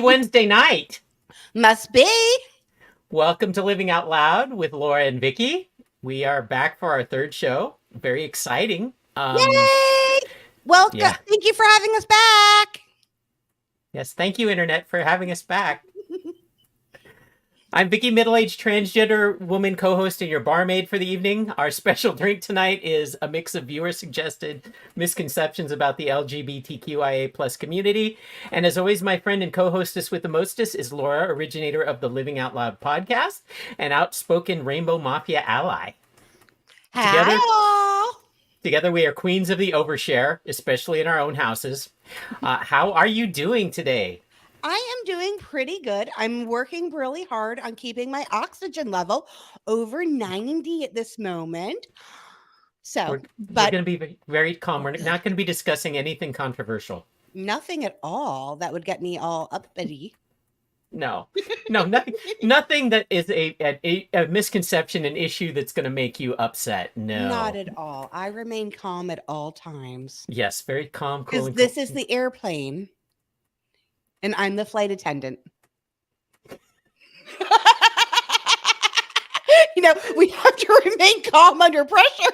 Happy Wednesday night. Must be. Welcome to Living Out Loud with Laura and Vicki. We are back for our third show. Very exciting. Yay! Welcome. Yeah. Thank you for having us back. Yes, thank you, Internet, for having us back. I'm Vicki, middle-aged transgender woman co-host and your barmaid for the evening. Our special drink tonight is a mix of viewer-suggested misconceptions about the LGBTQIA plus community. And as always, my friend and co-hostess with the mostest is Laura, originator of the Living Out Loud podcast and outspoken Rainbow Mafia ally. Together we are queens of the overshare, especially in our own houses. How are you doing today? I am doing pretty good. I'm working really hard on keeping my oxygen level over 90 at this moment. So, we're going to be very calm. We're not going to be discussing anything controversial. Nothing at all that would get me all uppity. No, nothing that is a misconception, an issue that's going to make you upset. No, not at all. I remain calm at all times. Yes, very calm, cool. Because this is the airplane. And I'm the flight attendant. We have to remain calm under pressure.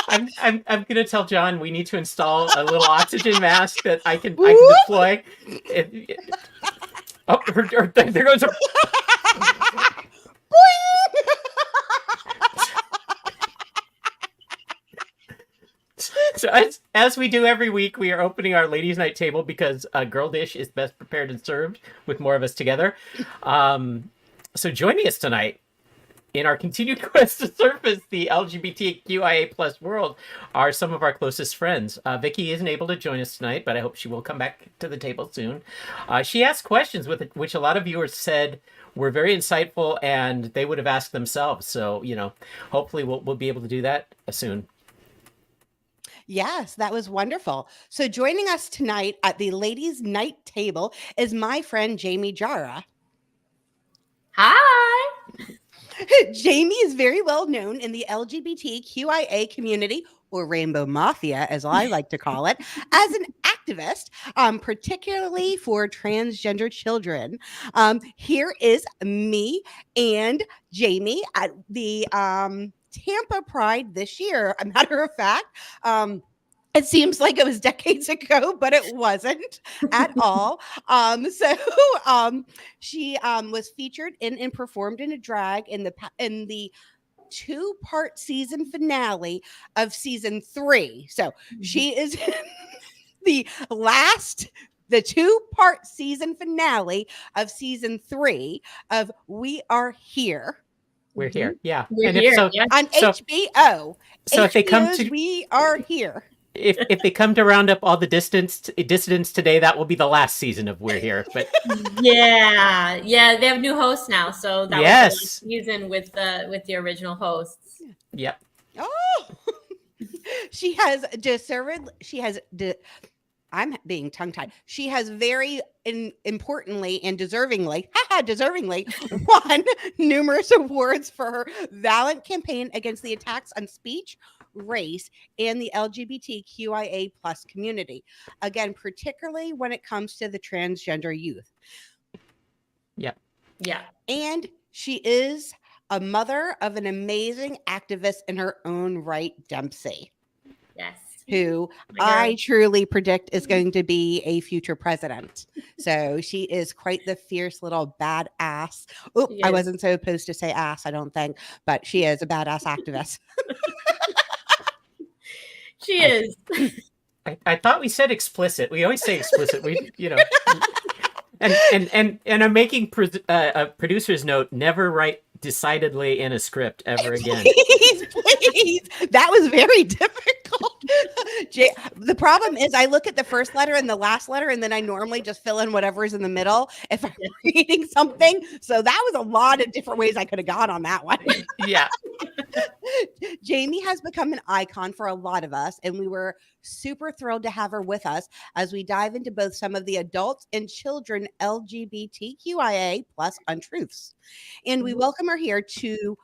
I'm going to tell John we need to install a little oxygen mask that I can deploy. There goes a... So as we do every week, we are opening our ladies' night table because Girl Dish is best prepared and served with more of us together. So joining us tonight in our continued quest to surface the LGBTQIA plus world are some of our closest friends. Vicki isn't able to join us tonight, but I hope she will come back to the table soon. She asked questions which a lot of viewers said were very insightful and they would have asked themselves. So, hopefully we'll be able to do that soon. Yes, that was wonderful. So joining us tonight at the ladies' night table is my friend Jamie Jara. Hi. Jamie is very well known in the LGBTQIA community, or Rainbow Mafia, as I like to call it, as an activist, particularly for transgender children. Here is me and Jamie at the Tampa Pride this year. A matter of fact, it seems like it was decades ago, but it wasn't at all. She was featured and performed in a drag in the two-part season finale of season 3. So she is in the two-part season finale of season 3 of We Are Here. We're here, yeah. We're here, on HBO. So if they come to We Are Here. If they come to round up all the dissidents today, that will be the last season of We're Here. But yeah, they have new hosts now, so that was the last season with the original hosts. Yep. Oh, I'm being tongue-tied. She has very importantly and deservingly won numerous awards for her valiant campaign against the attacks on speech, race, and the LGBTQIA plus community. Again, particularly when it comes to the transgender youth. Yep. Yeah. And she is a mother of an amazing activist in her own right, Dempsey. Yes. Who I truly predict is going to be a future president. So she is quite the fierce little badass. Oh, I wasn't supposed to say ass, I don't think, but she is a badass activist. She is. I thought we said explicit. We always say explicit. And I'm making a producer's note: never write decidedly in a script ever again. Please. That was very difficult. The problem is I look at the first letter and the last letter, and then I normally just fill in whatever is in the middle if I'm reading something. So that was a lot of different ways I could have gone on that one. Yeah. Jamie has become an icon for a lot of us, and we were super thrilled to have her with us as we dive into both some of the adults and children LGBTQIA plus untruths. And we welcome her here to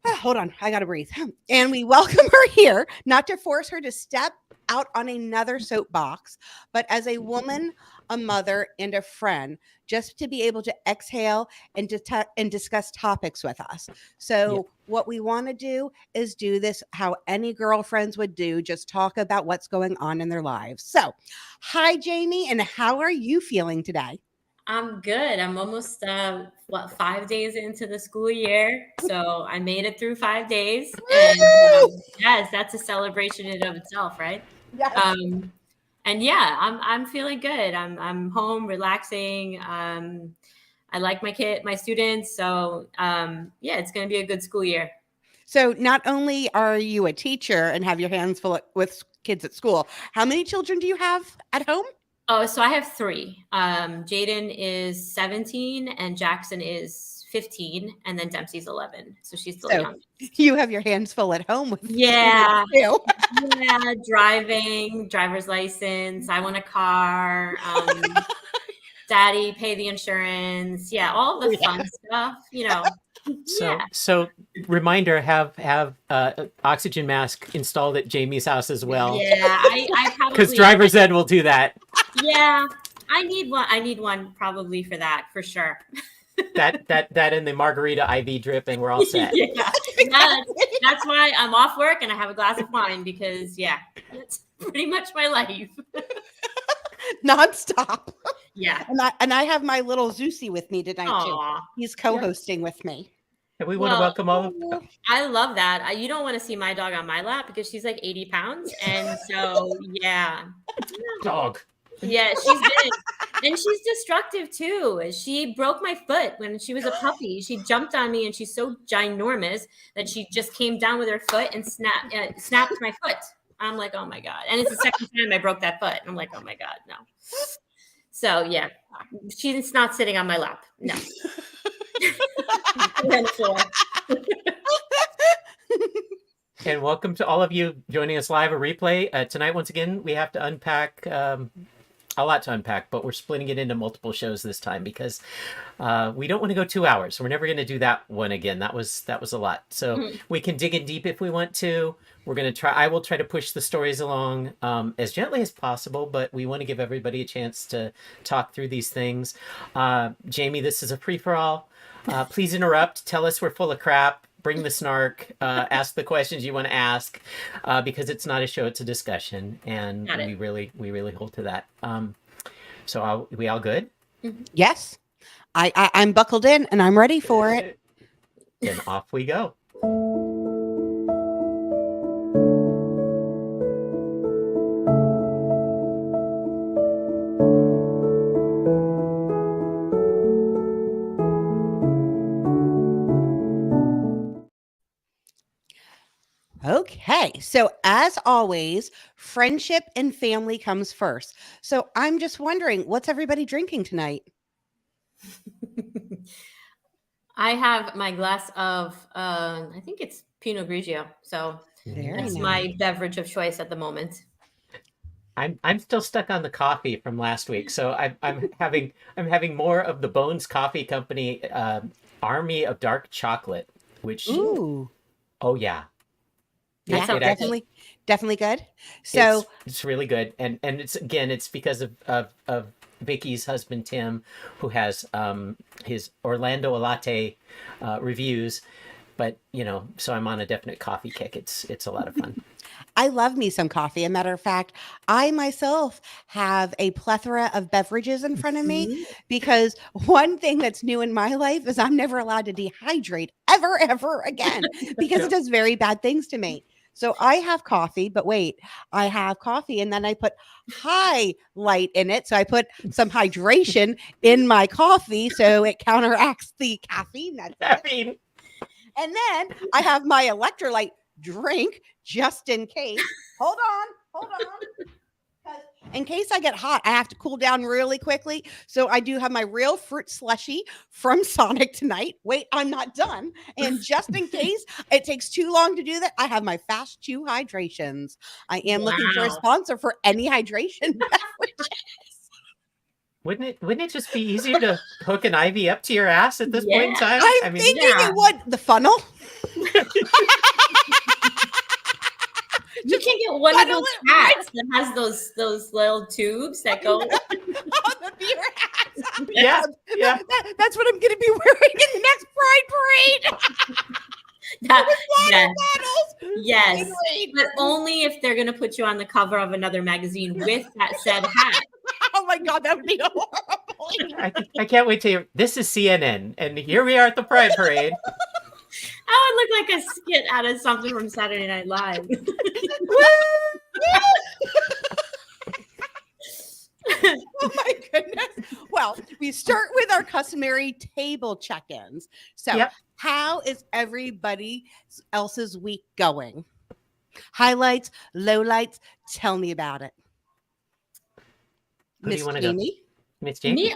hold on, I gotta breathe. And we welcome her here not to force her to step out on another soapbox, but as a woman, a mother, and a friend just to be able to exhale and discuss topics with us. So what we want to do is do this how any girlfriends would do, just talk about what's going on in their lives. So, hi Jamie, and how are you feeling today? I'm good. I'm almost 5 days into the school year, so I made it through 5 days, and yes, that's a celebration in and of itself, right? Yes. And yeah, I'm feeling good. I'm home, relaxing. I like my students, so yeah, it's going to be a good school year. So, not only are you a teacher and have your hands full with kids at school, how many children do you have at home? Oh, so I have three. Jaden is 17 and Jackson is 15, and then Dempsey's 11. So she's still young. You have your hands full at home with yeah. Yeah, driving, driver's license. I want a car. Daddy, pay the insurance. Yeah, all the fun stuff, So reminder, have oxygen mask installed at Jamie's house as well. Yeah, I probably, because driver's ed will do that. Yeah, I need one probably for that, for sure. that and the margarita IV drip, and we're all set. Yeah, that's why I'm off work and I have a glass of wine, because that's pretty much my life. Nonstop. Yeah. And I have my little Zeusy with me tonight too. He's co-hosting with me. And we want to welcome all of them. I love that. You don't want to see my dog on my lap because she's like 80 pounds. And so, yeah. Dog. Yeah, she's been, and she's destructive too. She broke my foot when she was a puppy. She jumped on me and she's so ginormous that she just came down with her foot and snapped my foot. I'm like, oh my God. And it's the second time I broke that foot. I'm like, oh my God, no. So yeah, she's not sitting on my lap. No. And welcome to all of you joining us live or replay. Tonight, once again, we have to unpack a lot to unpack, but we're splitting it into multiple shows this time because we don't want to go 2 hours. We're never going to do that one again. That was a lot. So we can dig in deep if we want to. We're going to try. I will try to push the stories along as gently as possible, but we want to give everybody a chance to talk through these things. Jamie, this is a free-for-all. Please interrupt. Tell us we're full of crap. Bring the snark. Ask the questions you want to ask, because it's not a show; it's a discussion, and we really hold to that. So, we all good? Yes, I'm buckled in and I'm ready for it. Then off we go. Okay, so as always, friendship and family comes first. So I'm just wondering, what's everybody drinking tonight? I have my glass of, I think it's Pinot Grigio. So that's my beverage of choice at the moment. I'm still stuck on the coffee from last week, so I'm having more of the Bones Coffee Company Army of Dark Chocolate, which oh yeah. Yeah, definitely good. So it's really good, and it's because of Vicky's husband Tim, who has his Orlando Latte reviews, but so I'm on a definite coffee kick. It's a lot of fun. I love me some coffee. As a matter of fact, I myself have a plethora of beverages in front of me because one thing that's new in my life is I'm never allowed to dehydrate ever again because it does very bad things to me. So I have coffee, but wait, I have coffee and then I put highlight in it. So I put some hydration in my coffee so it counteracts the caffeine. Caffeine. And then I have my electrolyte drink just in case. Hold on. In case I get hot, I have to cool down really quickly. So I do have my real fruit slushy from Sonic tonight. Wait, I'm not done. And just in case it takes too long to do that, I have my Fast Chew hydrations. I am looking for a sponsor for any hydration beverages. Wouldn't it just be easier to hook an IV up to your ass at this point in time? I'm thinking it would. The funnel. You can get one of funnel those it right- hats that has those little tubes that go. Oh, the beer hats. Yeah, yeah. That's what I'm going to be wearing in the next Pride Parade. That, Water yes, bottles. yes, And rain. but only if they're gonna put you on the cover of another magazine with that said hat. Oh my God, that would be horrible. I can't wait to hear. This is CNN, and here we are at the Pride Parade. I would look like a skit out of something from Saturday Night Live. Oh my goodness. Well, we start with our customary table check-ins. So, Yep. how is everybody else's week going? Highlights, lowlights, tell me about it. Who do you Miss wanna go? Jamie? Miss Jamie? Me,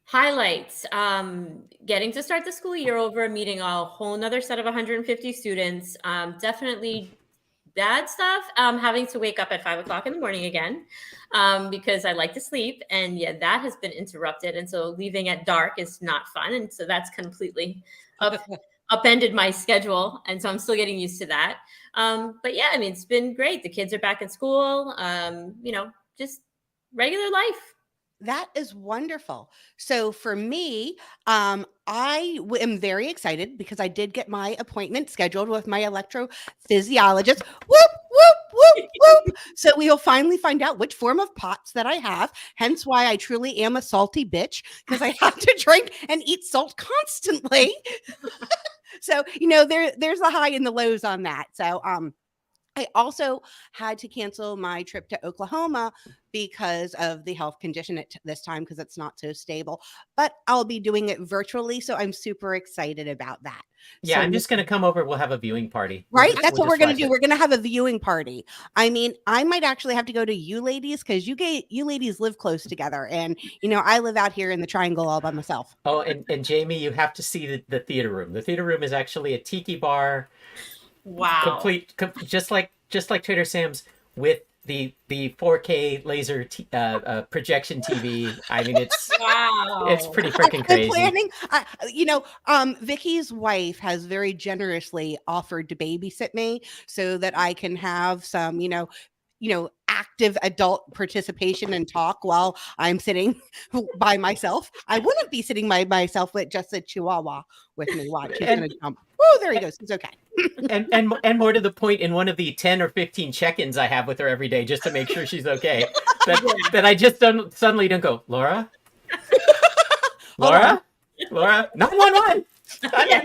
highlights. Getting to start the school year over, meeting a whole nother set of 150 students. Definitely bad stuff. Having to wake up at 5 o'clock in the morning again, because I like to sleep, and yeah, that has been interrupted. And so leaving at dark is not fun, and so that's completely upended my schedule. And so I'm still getting used to that. But yeah, I mean, it's been great. The kids are back at school. Just regular life. That is wonderful. So for me, am very excited because I did get my appointment scheduled with my electrophysiologist. Whoop, whoop, whoop, whoop. So we will finally find out which form of POTS that I have. Hence why I truly am a salty bitch, because I have to drink and eat salt constantly. So, there's the high and the lows on that. So, I also had to cancel my trip to Oklahoma because of the health condition at this time, because it's not so stable. But I'll be doing it virtually, so I'm super excited about that. Yeah, So, I'm just gonna come over. We'll have a viewing party. right? That's what we're going to watch do. it. We're going to have a viewing party. I mean, I might actually have to go to you ladies, because you ladies live close together, and I live out here in the Triangle all by myself. Oh, and Jamie, you have to see the theater room. The theater room is actually a tiki bar, Wow. just like Trader Sam's, with the 4K laser projection TV. I mean, it's Wow. pretty freaking crazy. Planning, Vicky's wife has very generously offered to babysit me so that I can have some, active adult participation and talk while I'm sitting by myself. I wouldn't be sitting by myself with just a chihuahua with me. Watch, he's And- gonna jump. Oh, there he goes. He's okay. and more to the point, in one of the 10 or 15 check-ins I have with her every day, just to make sure she's okay, that I just suddenly don't go, Laura, Laura, 911. Yeah.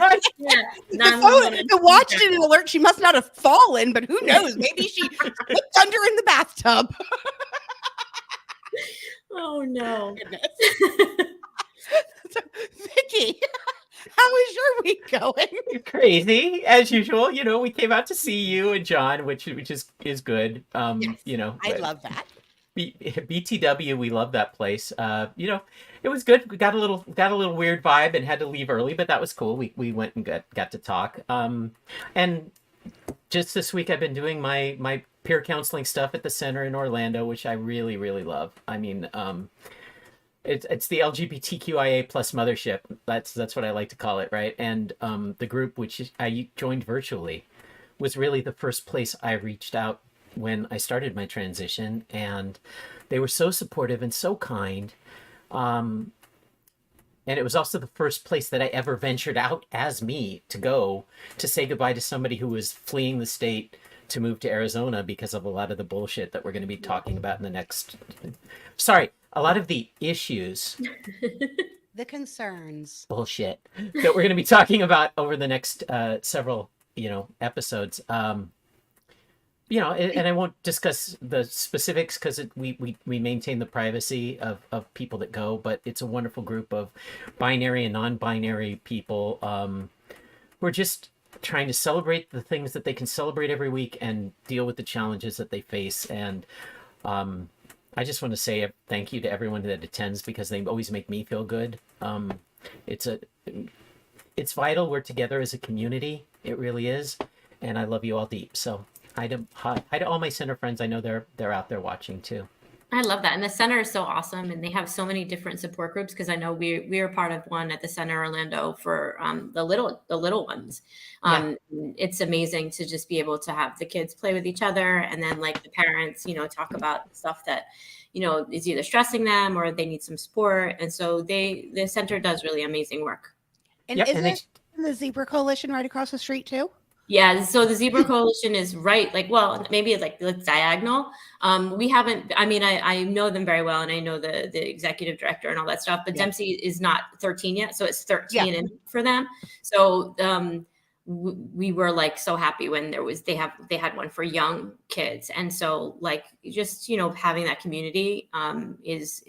The watch didn't alert. She must not have fallen, but who knows? Maybe she slipped under in the bathtub. Oh no. So, Vicky, how is your week going? Crazy as usual. We came out to see you and John, which is good. Yes, I love that. BTW, we love that place. It was good. We got a little weird vibe and had to leave early, but that was cool. We went and got to talk. And just this week I've been doing my peer counseling stuff at the center in Orlando, which I really, really love. I mean, it's the LGBTQIA plus mothership. That's what I like to call it, right? And the group, which I joined virtually, was really the first place I reached out when I started my transition, and they were so supportive and so kind. And it was also the first place that I ever ventured out as me to go to say goodbye to somebody who was fleeing the state to move to Arizona because of a lot of the bullshit that we're going to be talking about in the next... Sorry, a lot of the issues... The concerns. Bullshit that we're going to be talking about over the next several, episodes. And I won't discuss the specifics because we maintain the privacy of people that go, but it's a wonderful group of binary and non-binary people who are just trying to celebrate the things that they can celebrate every week and deal with the challenges that they face. And I just want to say thank you to everyone that attends, because they always make me feel good. It's vital. We're together as a community. It really is. And I love you all deep. So hi to all my center friends. I know they're out there watching too. I love that. And the center is so awesome. And they have so many different support groups because I know we are part of one at the center Orlando for the little ones. Yeah. It's amazing to just be able to have the kids play with each other and then like the parents, talk about stuff that, is either stressing them or they need some support. And so the center does really amazing work. And Yep, is and they it the Zebra Coalition right across the street too? Yeah, so the Zebra Coalition is right, like, well, maybe it's like diagonal. We haven't. I mean, I know them very well, and I know the executive director and all that stuff. But Yeah. Dempsey is not 13 yet, so it's 13 Yeah. in for them. So we were like so happy when they had one for young kids, and so like just having that community is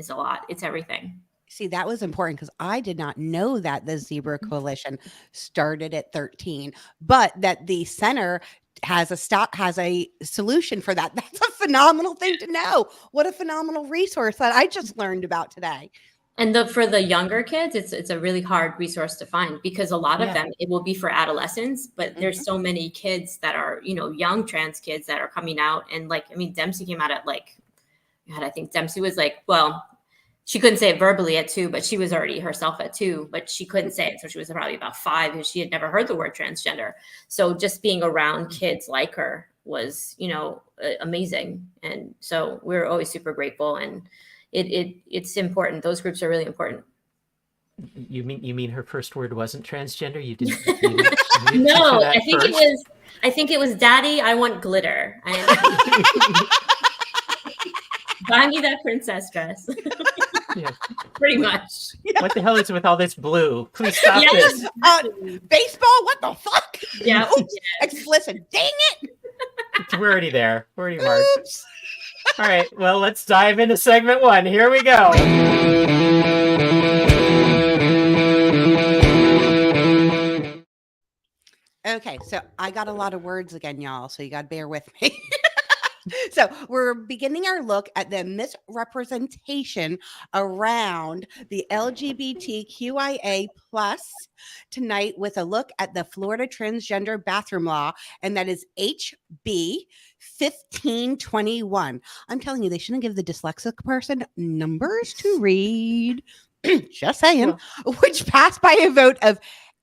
a lot. It's everything. See, that was important because I did not know that the Zebra Coalition started at 13, but that the center has a solution for that. That's a phenomenal thing to know. What a phenomenal resource that I just learned about today. And for the younger kids, it's a really hard resource to find because a lot of Yeah. them, it will be for adolescents, but there's so many kids that are, young trans kids that are coming out. And like, I mean, Dempsey came out at like, God, I think Dempsey was like, well, she couldn't say it verbally at 2, but she was already herself at 2, but she couldn't say it. So she was probably about 5 and she had never heard the word transgender. So just being around kids like her was, amazing. And so we're always super grateful. And it's important. Those groups are really important. You mean her first word wasn't transgender? You didn't. No, I think it was Daddy, I want glitter. Buy me that princess dress. Yeah. Pretty much. What the hell is with all this blue? Please stop Yes. this. Baseball? What the fuck? Yeah. Oops. Explicit. Dang it. We're already there. We're already marked. Oops. All right. Well, let's dive into segment 1. Here we go. Okay, so I got a lot of words again, y'all, so you got to bear with me. So we're beginning our look at the misrepresentation around the LGBTQIA plus tonight with a look at the Florida transgender bathroom law, and that is HB 1521. I'm telling you, they shouldn't give the dyslexic person numbers to read. Just saying. Well, which passed by a vote of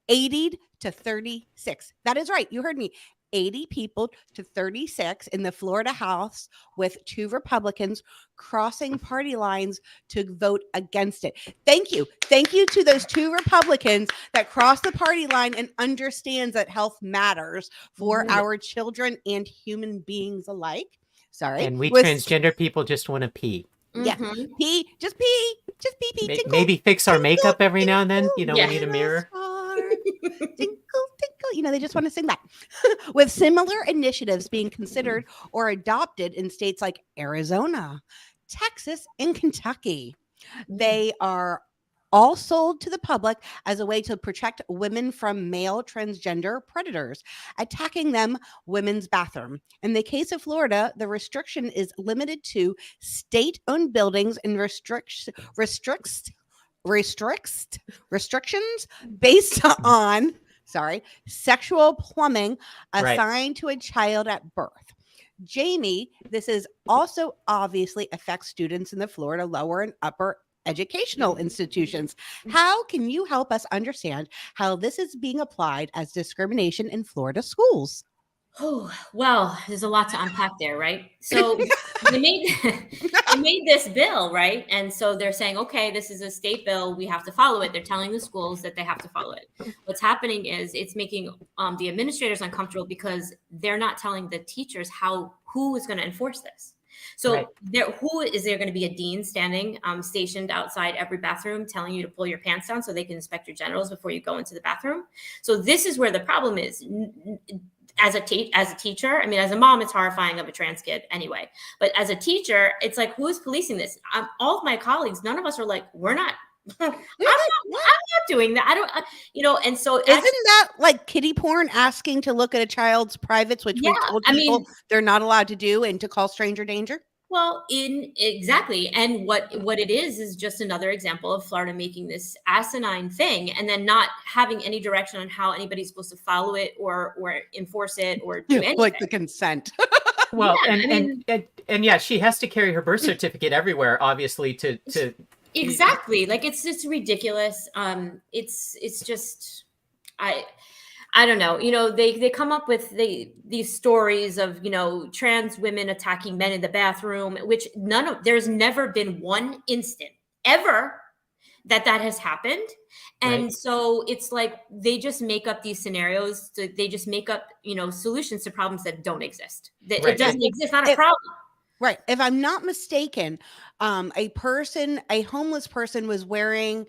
80 to 36. That is right. You heard me. 80 people to 36 in the Florida House, with 2 Republicans crossing party lines to vote against it. Thank you. Thank you to those 2 Republicans that crossed the party line and understands that health matters for our children and human beings alike. Sorry. And we transgender people just want to pee. Yeah. Mhm. Pee. Just pee. Just pee, pee. Tinkle, Maybe fix our tinkle, makeup every now and then. tinkle, We need a mirror. tinkle, tinkle. They just want to sing that. With similar initiatives being considered or adopted in states like Arizona, Texas, and Kentucky. They are all sold to the public as a way to protect women from male transgender predators attacking them women's bathroom. In the case of Florida, the restriction is limited to state-owned buildings and restrictions based on sexual plumbing assigned to a child at birth. Jamie, this is also obviously affects students in the Florida lower and upper educational institutions. How can you help us understand how this is being applied as discrimination in Florida schools? Oh, well, there's a lot to unpack there, right? So they made this bill, right? And so they're saying, okay, this is a state bill. We have to follow it. They're telling the schools that they have to follow it. What's happening is it's making the administrators uncomfortable because they're not telling the teachers who is going to enforce this. So who is there going to be a dean standing stationed outside every bathroom telling you to pull your pants down so they can inspect your genitals before you go into the bathroom? So this is where the problem is. As a teacher, I mean, as a mom, it's horrifying of a trans kid anyway. But as a teacher, it's like, who's policing this? All of my colleagues, none of us are like, we're not. I'm not doing that. I don't, and so isn't that like kiddie porn, asking to look at a child's privates, which we told people they're not allowed to do, and to call stranger danger? Well, exactly. And what it is just another example of Florida making this asinine thing and then not having any direction on how anybody's supposed to follow it or enforce it or do anything. Like the consent. Well, I mean, and yeah, she has to carry her birth certificate everywhere, obviously, to exactly. Like it's just ridiculous. It's just I I don't know. They come up with these stories of, trans women attacking men in the bathroom, which there's never been one instant ever that has happened. right, And so it's like they just make up these scenarios. They just make up, solutions to problems that don't exist. That it right. doesn't exist, not a If, problem. right. If I'm not mistaken, a homeless person was wearing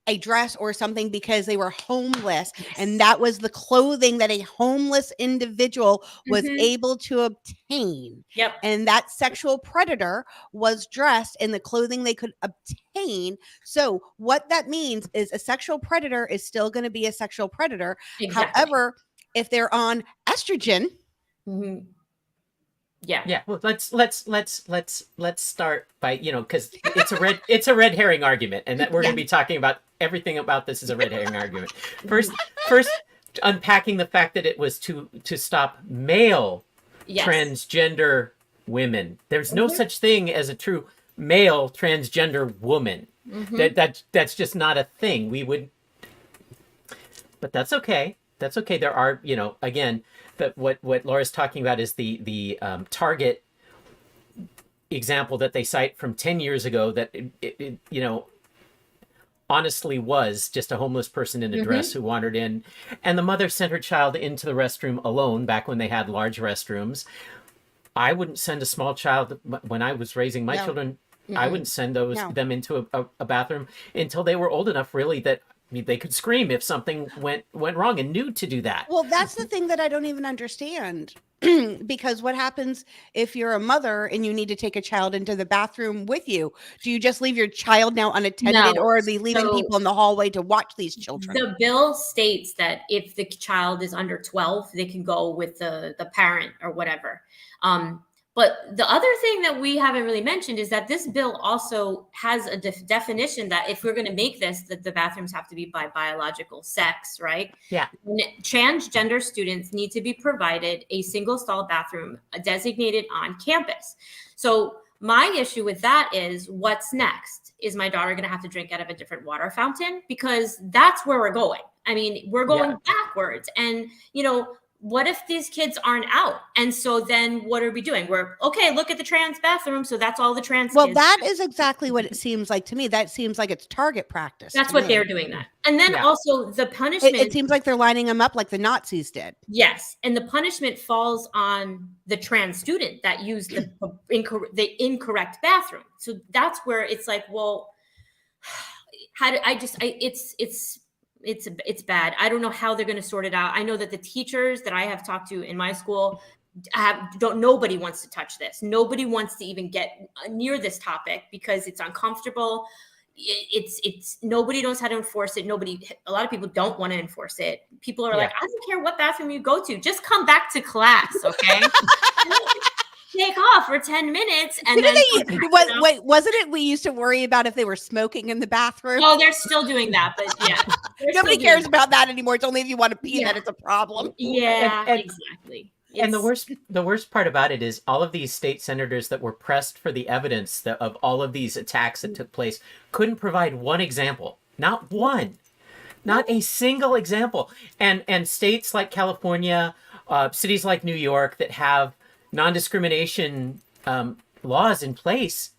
a dress or something because they were homeless, and that was the clothing that a homeless individual was Mhm. able to obtain. Yep. And that sexual predator was dressed in the clothing they could obtain. So what that means is a sexual predator is still going to be a sexual predator. Exactly. However, if they're on estrogen, Mhm. Yeah. Yeah, well, let's start by, because it's a red herring argument, and that we're going to be talking about everything about this is a red herring argument. First, unpacking the fact that it was to stop male Yes. transgender women. There's no Mhm. such thing as a true male transgender woman. Mhm. That's just not a thing. We would, but that's okay. That's okay. There are, again, but what Laura's talking about is the Target example that they cite from 10 years ago that honestly was just a homeless person in a dress who wandered in, and the mother sent her child into the restroom alone back when they had large restrooms. I wouldn't send a small child when I was raising my No. children. I wouldn't send them into a bathroom until they were old enough, really, that they could scream if something went wrong and knew to do that. well, that's the thing that I don't even understand. Because what happens if you're a mother and you need to take a child into the bathroom with you? Do you just leave your child now unattended, No. or are they leaving So people in the hallway to watch these children? the bill states that if the child is under 12, they can go with the parent or whatever. But the other thing that we haven't really mentioned is that this bill also has a definition that if we're going to make this, that the bathrooms have to be by biological sex, right? Yeah. Transgender students need to be provided a single stall bathroom designated on campus. So my issue with that is, what's next? Is my daughter going to have to drink out of a different water fountain? Because that's where we're going. I mean, we're going backwards. And, what if these kids aren't out? And so then what are we doing? We're okay, look at the trans bathroom. So that's all the trans Well, kids. that is exactly what it seems like to me. That seems like it's target practice. That's to what me. they're doing that. And then also the punishment. It seems like they're lining them up like the Nazis did. Yes, and the punishment falls on the trans student that used the incorrect bathroom. So that's where it's like, well, it's bad. I don't know how they're going to sort it out. I know that the teachers that I have talked to in my school nobody wants to touch this. Nobody wants to even get near this topic because it's uncomfortable. It's nobody knows how to enforce it. A lot of people don't want to enforce it. People are like, I don't care what bathroom you go to, just come back to class, okay? Take off for 10 minutes and then wait, wasn't it we used to worry about if they were smoking in the bathroom? Oh, they're still doing that, but yeah. Nobody cares about that anymore. It's only if you want to pee that it's a problem. Yeah, exactly. And the worst part about it is all of these state senators that were pressed for the evidence of all of these attacks that took place couldn't provide one example. Not one. Not a single example. And states like California, cities like New York that have non-discrimination laws in place,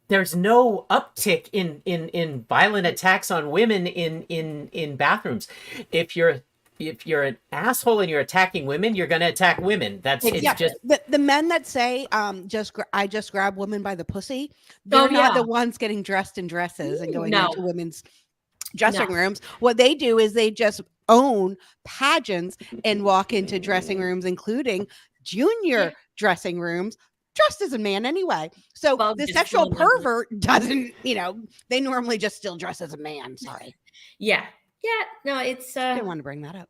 there's no uptick in violent attacks on women in bathrooms. If you're an asshole and you're attacking women, you're going to attack women. It's just the men that say I just grab women by the pussy. They're not the ones getting dressed in dresses and going into women's dressing rooms. What they do is they just own pageants and walk into dressing rooms, including junior dressing rooms, dressed as a man anyway. So the sexual pervert doesn't, they normally just still dress as a man. Sorry. Yeah. No, it's. I didn't want to bring that up.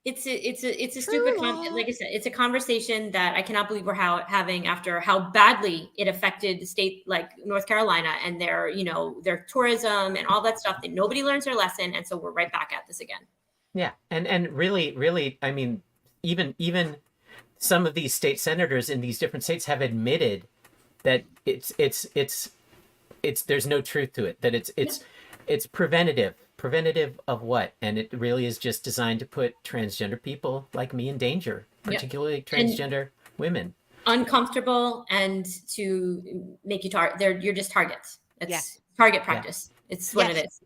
It's a stupid, like I said, it's a conversation that I cannot believe we're having after how badly it affected the state like North Carolina and their tourism and all that stuff, that nobody learns their lesson. And so we're right back at this again. Yeah. And really, I mean, even some of these state senators in these different states have admitted that it's there's no truth to it, that it's preventative of what, and it really is just designed to put transgender people like me in danger, particularly transgender women. Uncomfortable, and to make you you're just targets. It's target practice. It's what it is.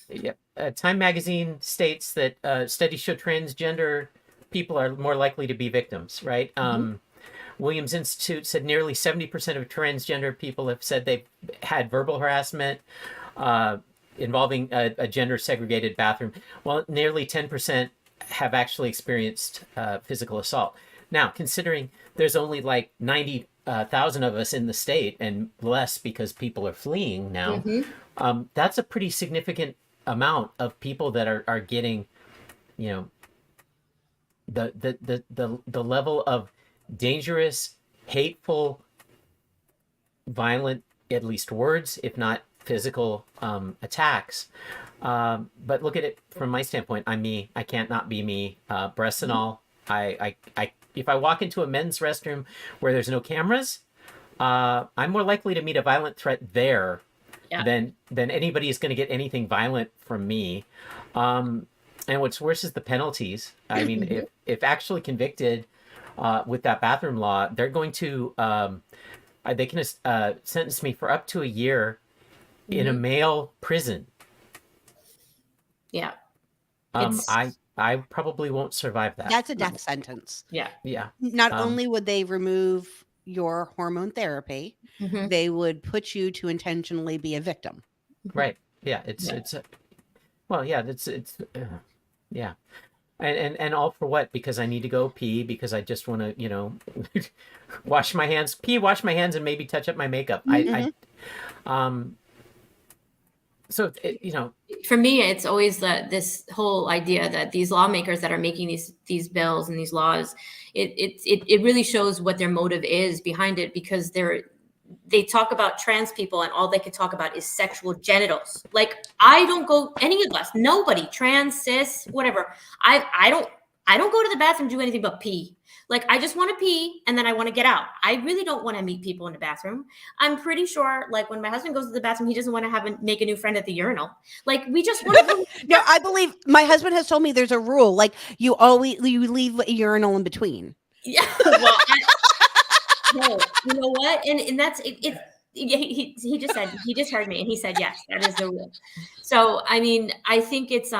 Yep. Time magazine states that studies show transgender people are more likely to be victims, right? Williams Institute said nearly 70% of transgender people have said they've had verbal harassment involving a gender segregated bathroom, while nearly 10% have actually experienced physical assault. Now, considering there's only like 90,000 of us in the state, and less because people are fleeing now, that's a pretty significant amount of people that are getting, you know, the level of dangerous, hateful, violent, at least words, if not physical attacks. But look at it from my standpoint. I'm me. I can't not be me. Breasts and all. I if I walk into a men's restroom where there's no cameras, I'm more likely to meet a violent threat there than anybody is going to get anything violent from me. And what's worse is the penalties. I mean, if actually convicted with that bathroom law, they're going to they can sentence me for up to a year in a male prison. Yeah. I probably won't survive that. That's a death sentence. Yeah. Yeah. Not only would they remove your hormone therapy, they would put you to intentionally be a victim. Right. Yeah. Well, yeah. Yeah. And all for what? Because I need to go pee, because I just want to, wash my hands, and maybe touch up my makeup. So, for me, it's always this whole idea that these lawmakers that are making these bills and these laws, it really shows what their motive is behind it, because they talk about trans people and all they could talk about is sexual genitals. Like, I don't go, any of us, nobody, trans, cis, whatever. I don't go to the bathroom, do anything but pee. Like, I just want to pee and then I want to get out. I really don't want to meet people in the bathroom. I'm pretty sure, like, when my husband goes to the bathroom, he doesn't want to make a new friend at the urinal. Like, we just want to. No, I believe my husband has told me there's a rule. Like, you leave a urinal in between. Yeah. Well, no, you know what? And that's it. He just heard me and he said, yes, that is the rule. So, I mean, I think it's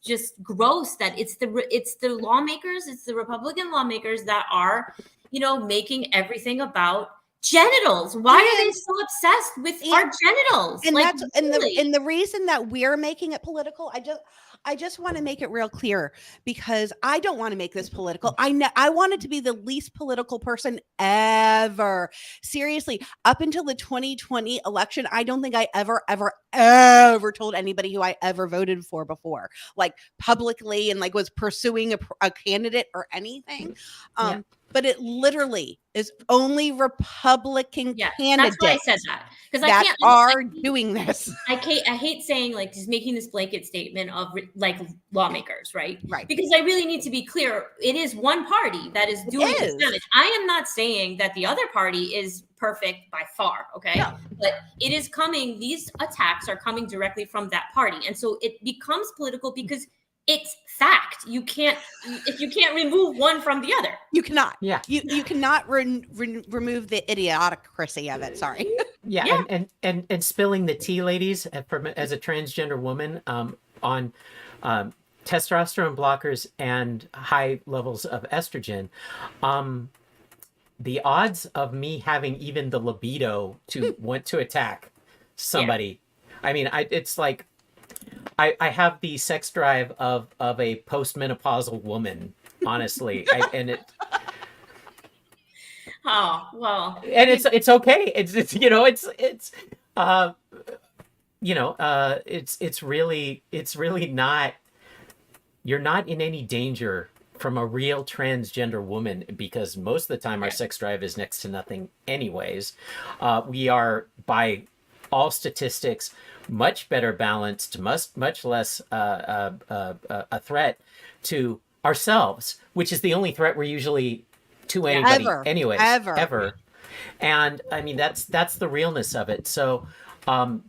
just gross that it's the lawmakers, it's the Republican lawmakers that are, making everything about genitals. Why are they so obsessed with our genitals? And like, and the reason that we're making it political, I just want to make it real clear, because I don't want to make this political. I want it to be the least political person ever. Seriously, up until the 2020 election, I don't think I ever told anybody who I ever voted for before, like publicly, and like was pursuing a candidate or anything. But it literally is only Republican candidates. That's why I said that, because that are doing this. I hate saying, like, just making this blanket statement of, like, lawmakers, right? Right. Because I really need to be clear. It is one party that is doing this damage. I am not saying that the other party is perfect by far, okay? No. But it is coming. These attacks are coming directly from that party, and so it becomes political because it's fact. If you can't remove one from the other, you cannot. Yeah, you cannot remove the idiocracy of it. Sorry. Yeah. And spilling the tea, ladies, as a transgender woman, on testosterone blockers and high levels of estrogen, the odds of me having even the libido to want to attack somebody, I mean, it's like, I have the sex drive of a postmenopausal woman, honestly. Oh, well. And it's okay. It's really not, you're not in any danger from a real transgender woman, because most of the time our sex drive is next to nothing anyways. We are, by all statistics, much better balanced, much less a threat to ourselves, which is the only threat we're usually to Yeah. anybody, Ever. anyways, Ever. ever. And I mean, that's the realness of it. So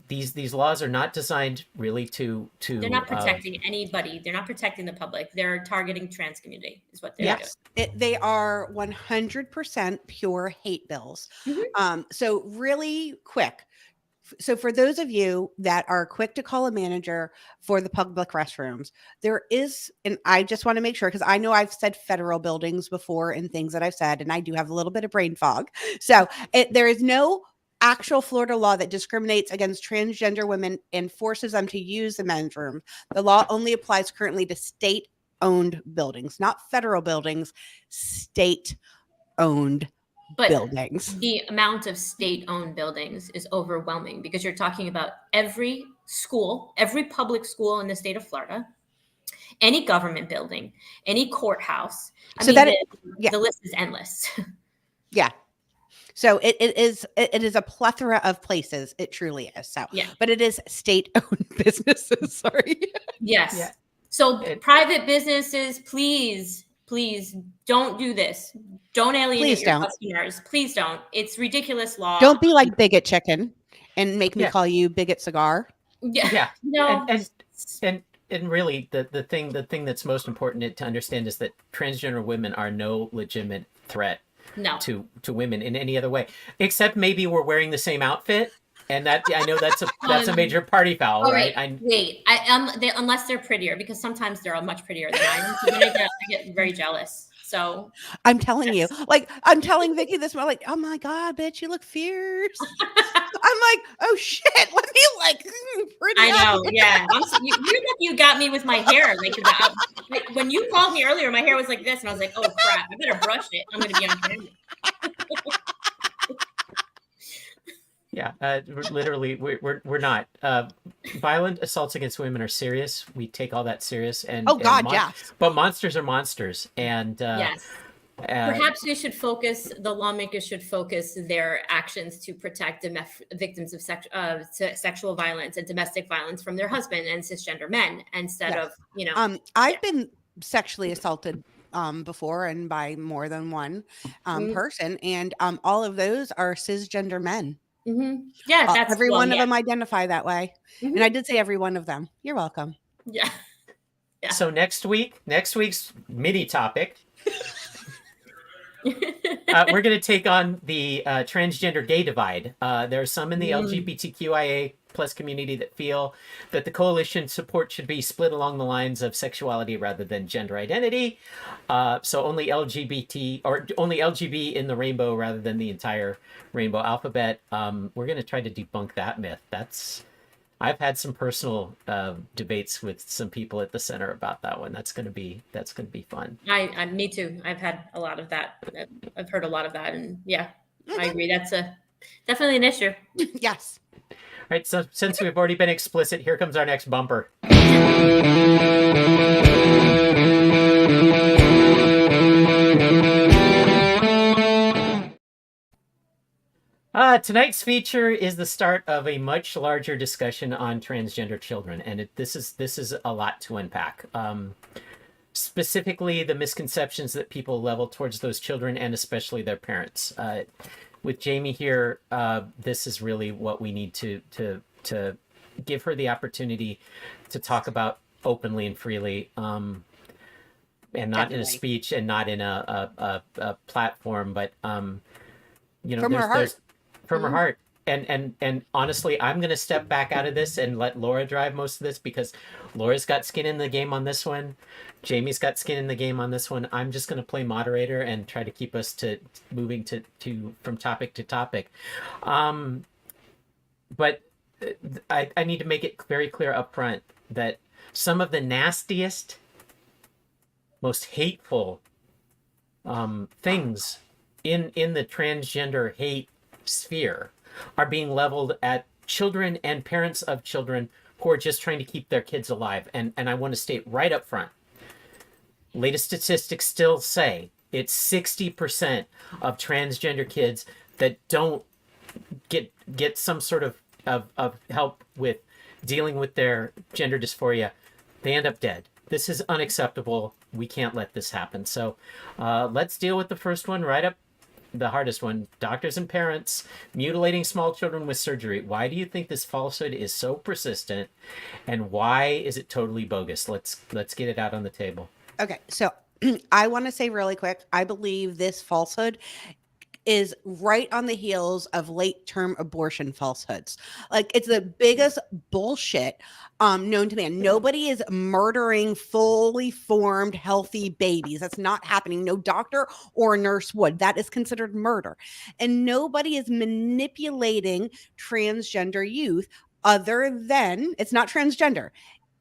these laws are not designed really to They're not protecting anybody. They're not protecting the public. They're targeting trans community is what they're Yes, they are 100% pure hate bills. doing. So really quick. So for those of you that are quick to call a manager for the public restrooms, there is, and I just want to make sure, because I know I've said federal buildings before and things that I've said, and I do have a little bit of brain fog. So there is no actual Florida law that discriminates against transgender women and forces them to use the men's room. The law only applies currently to state-owned buildings, not federal buildings, state-owned But buildings. the amount of state-owned buildings is overwhelming because you're talking about every school, every public school in the state of Florida, any government building, any courthouse. I So mean, that the, the list is endless. Yeah. So it is a plethora of places. It truly is. So Yeah. but it is state-owned businesses. Sorry. Yes. Yeah. So private businesses, please don't do this. Don't alienate Please your don't. customers. Please don't. It's ridiculous law. Don't be like Bigot Chicken and make me Yeah. call you Bigot Cigar. Yeah. Yeah. No. And really the thing that's most important to understand is that transgender women are no legitimate threat No. to women in any other way, except maybe we're wearing the same outfit, and that I know that's a major party foul, Oh, right? wait. Unless they're prettier, because sometimes they're much prettier than I am. So then I get very jealous. So I'm telling Yes. you, like I'm telling Vicky this, like, oh my God, bitch, you look fierce. I'm like, oh shit, let me pretty I up. know, yeah. You got me with my hair. Like when you called me earlier, my hair was like this, and I was like, oh crap, I better brush it. I'm gonna be on camera. Yeah, literally, we're not. Violent assaults against women are serious. We take all that serious. And Oh God, yes. But monsters are monsters, and Yes. Perhaps the lawmakers should focus their actions to protect victims of sexual violence and domestic violence from their husband and cisgender men instead Yes. of, I've been sexually assaulted before and by more than one person, and all of those are cisgender men. Yeah, that's Every one of them identify that way. Mhm. And I did say every one of them. You're welcome. Yeah. Yeah. So next week's mini topic, we're going to take on the transgender gay divide. There are some in the LGBTQIA plus community that feel that the coalition support should be split along the lines of sexuality rather than gender identity. So only LGBT or only LGB in the rainbow rather than the entire rainbow alphabet. We're going to try to debunk that myth. I've had some personal debates with some people at the center about that one. That's going to be fun. Me too. I've had a lot of that. I've heard a lot of that, and yeah, I agree. That's definitely an issue. Yes. All right. So since we've already been explicit, here comes our next bumper. Tonight's feature is the start of a much larger discussion on transgender children, and this is a lot to unpack. Specifically, the misconceptions that people level towards those children, and especially their parents. With Jamie here, this is really what we need to give her the opportunity to talk about openly and freely, and not in a speech and not in a platform, but from her heart. From her heart. And honestly, I'm going to step back out of this and let Laura drive most of this, because Laura's got skin in the game on this one. Jamie's got skin in the game on this one. I'm just going to play moderator and try to keep us moving from topic to topic. But I need to make it very clear up front that some of the nastiest, most hateful things in the transgender hate sphere are being leveled at children and parents of children who are just trying to keep their kids alive. And I want to state right up front, latest statistics still say it's 60% of transgender kids that don't get some sort of help with dealing with their gender dysphoria. They end up dead. This is unacceptable. We can't let this happen. So let's deal with the first one right up the hardest one. Doctors and parents mutilating small children with surgery. Why do you think this falsehood is so persistent, and why is it totally bogus? Let's get it out on the table. Okay, so I want to say really quick, I believe this falsehood is right on the heels of late term abortion falsehoods. Like, it's the biggest bullshit known to man. Nobody is murdering fully formed healthy babies. That's not happening. No doctor or nurse would. That is considered murder. And nobody is manipulating transgender youth, other than it's not transgender.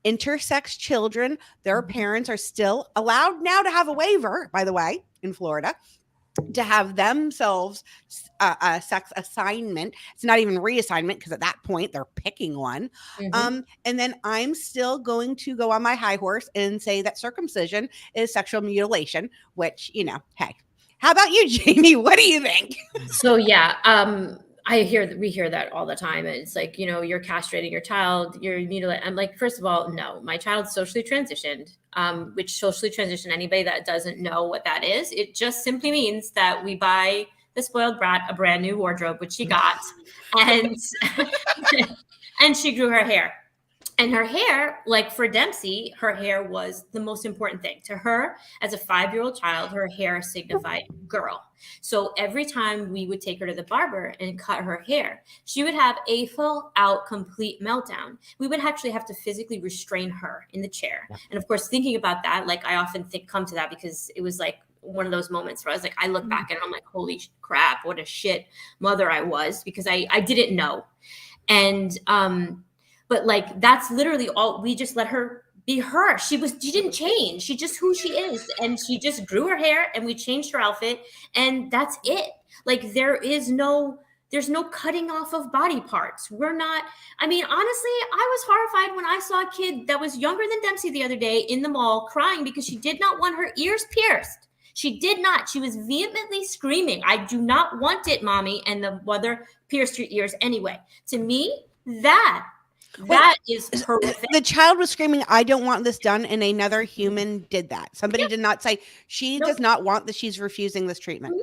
Intersex children, their parents are still allowed now to have a waiver, by the way, in Florida, to have themselves a sex assignment. It's not even reassignment, because at that point they're picking one. And then I'm still going to go on my high horse and say that circumcision is sexual mutilation, which, hey, how about you, Jamie? What do you think? So yeah, we hear that all the time. It's like, you're castrating your child, you're mutilating. I'm like, first of all, no, my child's socially transitioned. Which socially transition, anybody that doesn't know what that is, it just simply means that we buy the spoiled brat a brand new wardrobe, which she got, and and she grew her hair. And her hair, like for Dempsey, her hair was the most important thing to her. As a 5-year-old child, her hair signified girl. So every time we would take her to the barber and cut her hair, she would have a full out complete meltdown. We would actually have to physically restrain her in the chair. And of course, thinking about that, like, I often come to that, because it was like one of those moments where I was like, I look back and I'm like, holy crap, what a shit mother I was, because I didn't know. And but like, that's literally all. We just let her be her. She didn't change. She just who she is. And she just grew her hair, and we changed her outfit, and that's it. Like, there's no cutting off of body parts. We're not, I mean, honestly, I was horrified when I saw a kid that was younger than Dempsey the other day in the mall crying because she did not want her ears pierced. She did not. She was vehemently screaming, I do not want it, mommy. And the mother pierced her ears anyway. To me, that is horrific. The child was screaming, I don't want this done, and another human did that. Somebody did not say, she does not want this, she's refusing this treatment.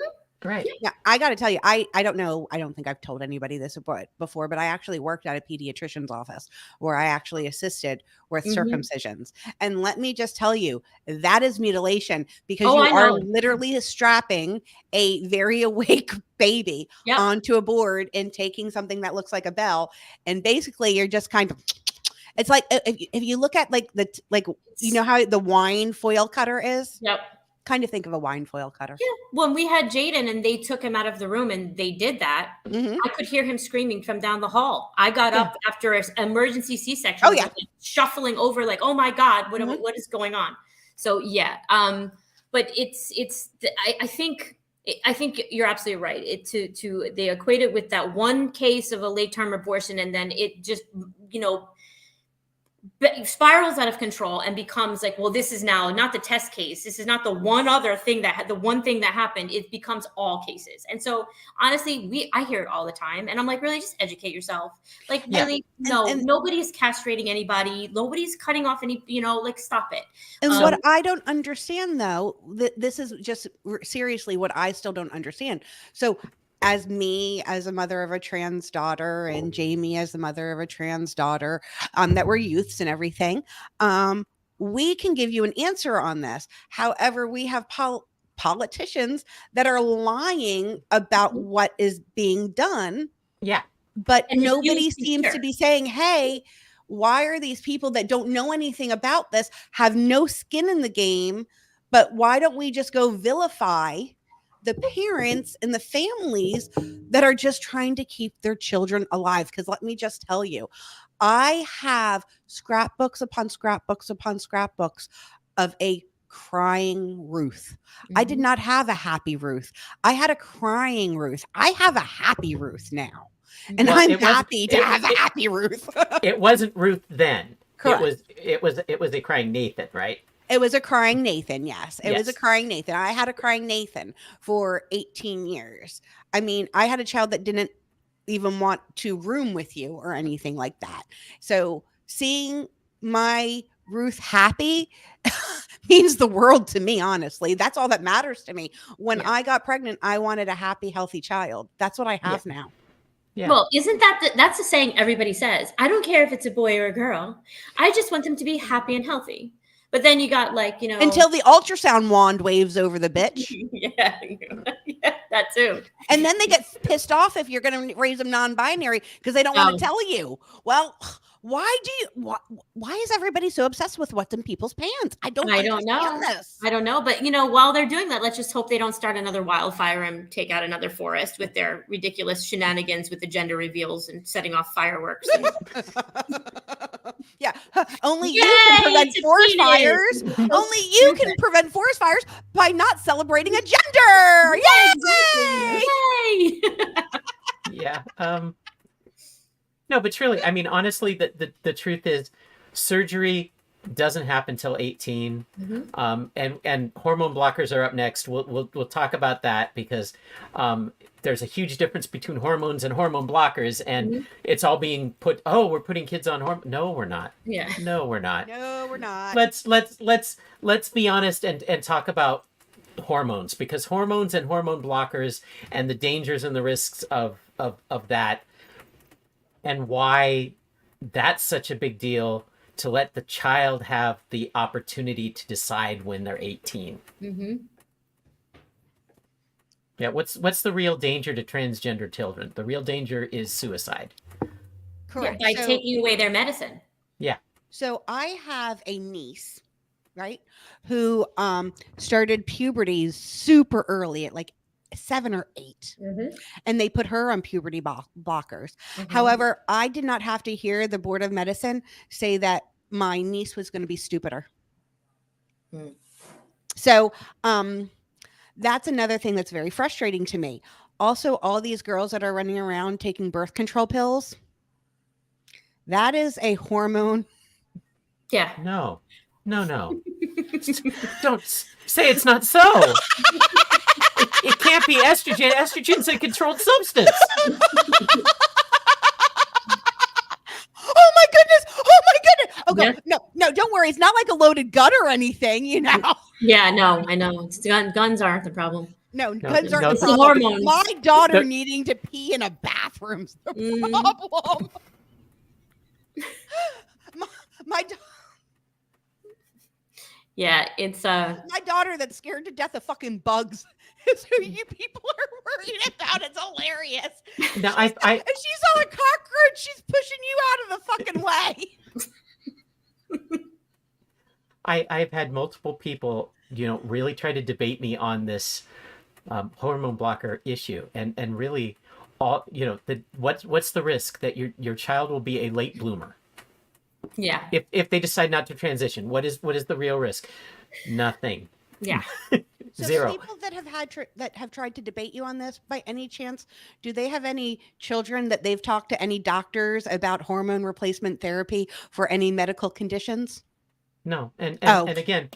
Right. Yeah, I got to tell you, I don't know. I don't think I've told anybody this before, but I actually worked at a pediatrician's office where I actually assisted with circumcisions. And let me just tell you, that is mutilation, because you are literally strapping a very awake baby onto a board and taking something that looks like a bell. And basically you're just kind of, it's like, if you look at like you know how the wine foil cutter is? Yep. Kind of think of a wine foil cutter. Yeah. When we had Jaden and they took him out of the room and they did that, I could hear him screaming from down the hall. I got up after an emergency C-section. Oh, yeah. Like, shuffling over, like, oh my God, what is going on? So yeah. But I think you're absolutely right. They equate it with that one case of a late term abortion, and then it just, spirals out of control and becomes like, well, this is now not the test case. This is not the one thing that happened. It becomes all cases. And so honestly, I hear it all the time, and I'm like, really, just educate yourself. Like, really, nobody's castrating anybody. Nobody's cutting off any, like, stop it. And what I don't understand, though, this is just seriously what I still don't understand. So as me, as a mother of a trans daughter, and Jamie as the mother of a trans daughter, that we're youths and everything, we can give you an answer on this. However, we have politicians that are lying about what is being done. Yeah. But nobody seems to be saying, hey, why are these people that don't know anything about this, have no skin in the game, but why don't we just go vilify the parents and the families that are just trying to keep their children alive? Because let me just tell you, I have scrapbooks upon scrapbooks upon scrapbooks of a crying Ruth. I did not have a happy Ruth. I had a crying Ruth. I have a happy Ruth now. And I'm happy to have a happy Ruth. It wasn't Ruth then. Correct. It was a crying Nathan, right? It was a crying Nathan. Yes. It was a crying Nathan. I had a crying Nathan for 18 years. I mean, I had a child that didn't even want to room with you or anything like that. So seeing my Ruth happy means the world to me, honestly. That's all that matters to me. When Yeah. I got pregnant, I wanted a happy, healthy child. That's what I have now. Yeah. Well, isn't that's the saying everybody says? I don't care if it's a boy or a girl. I just want them to be happy and healthy. But then you got like, Until the ultrasound wand waves over the bitch. yeah, yeah, that too. And then they get pissed off if you're going to raise them non-binary because they don't want to tell you. Well, why is everybody so obsessed with what's in people's pants? I don't know this. I don't know. But, while they're doing that, let's just hope they don't start another wildfire and take out another forest with their ridiculous shenanigans with the gender reveals and setting off fireworks. Yeah. Only you can prevent forest fires. Only you can prevent forest fires by not celebrating a gender. Yay! Yay! Yeah. No, but truly, I mean, honestly, the truth is, surgery doesn't happen till 18. And hormone blockers are up next. We'll talk about that because there's a huge difference between hormones and hormone blockers, and it's all being put. Oh, we're putting kids on hormone. No, we're not. Yeah. No, we're not. No, we're not. Let's be honest and talk about hormones, because hormones and hormone blockers and the dangers and the risks of that, and why that's such a big deal to let the child have the opportunity to decide when they're 18. Yeah, what's the real danger to transgender children? The real danger is suicide. Correct. Yeah, by taking away their medicine. Yeah. So I have a niece, right, who started puberty super early at like 7 or 8, and they put her on puberty blockers. However, I did not have to hear the board of medicine say that my niece was going to be stupider. So that's another thing that's very frustrating to me. Also, all these girls that are running around taking birth control pills, that is a hormone. Yeah. No. Don't say it's not so. It can't be estrogen. Estrogen's a controlled substance. Oh my goodness. Oh god. No, don't worry. It's not like a loaded gun or anything, Yeah, no, I know. It's guns aren't the problem. No, guns aren't the it's problem. the hormones. My daughter needing to pee in a bathroom's the problem. my Yeah, it's my daughter that's scared to death of fucking bugs is who you people are worried about. It's hilarious. No, and she saw a cockroach. She's pushing you out of the fucking way. I've had multiple people, really try to debate me on this hormone blocker issue, and really, all what's the risk that your child will be a late bloomer? Yeah. If they decide not to transition, what is the real risk? Nothing. Yeah. So Zero. people that have tried to debate you on this, by any chance, do they have any children that they've talked to any doctors about hormone replacement therapy for any medical conditions? No. And again,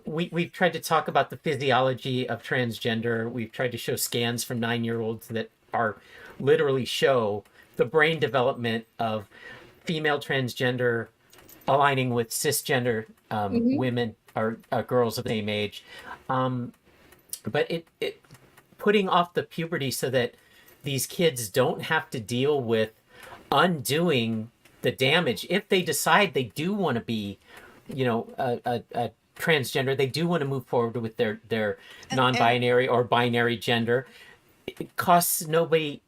we've tried to talk about the physiology of transgender. We've tried to show scans from 9-year-olds that are literally show the brain development of female transgender aligning with cisgender women or girls of the same age. But it putting off the puberty so that these kids don't have to deal with undoing the damage. If they decide they do want to be, a transgender, they do want to move forward with their non-binary or binary gender, it costs nobody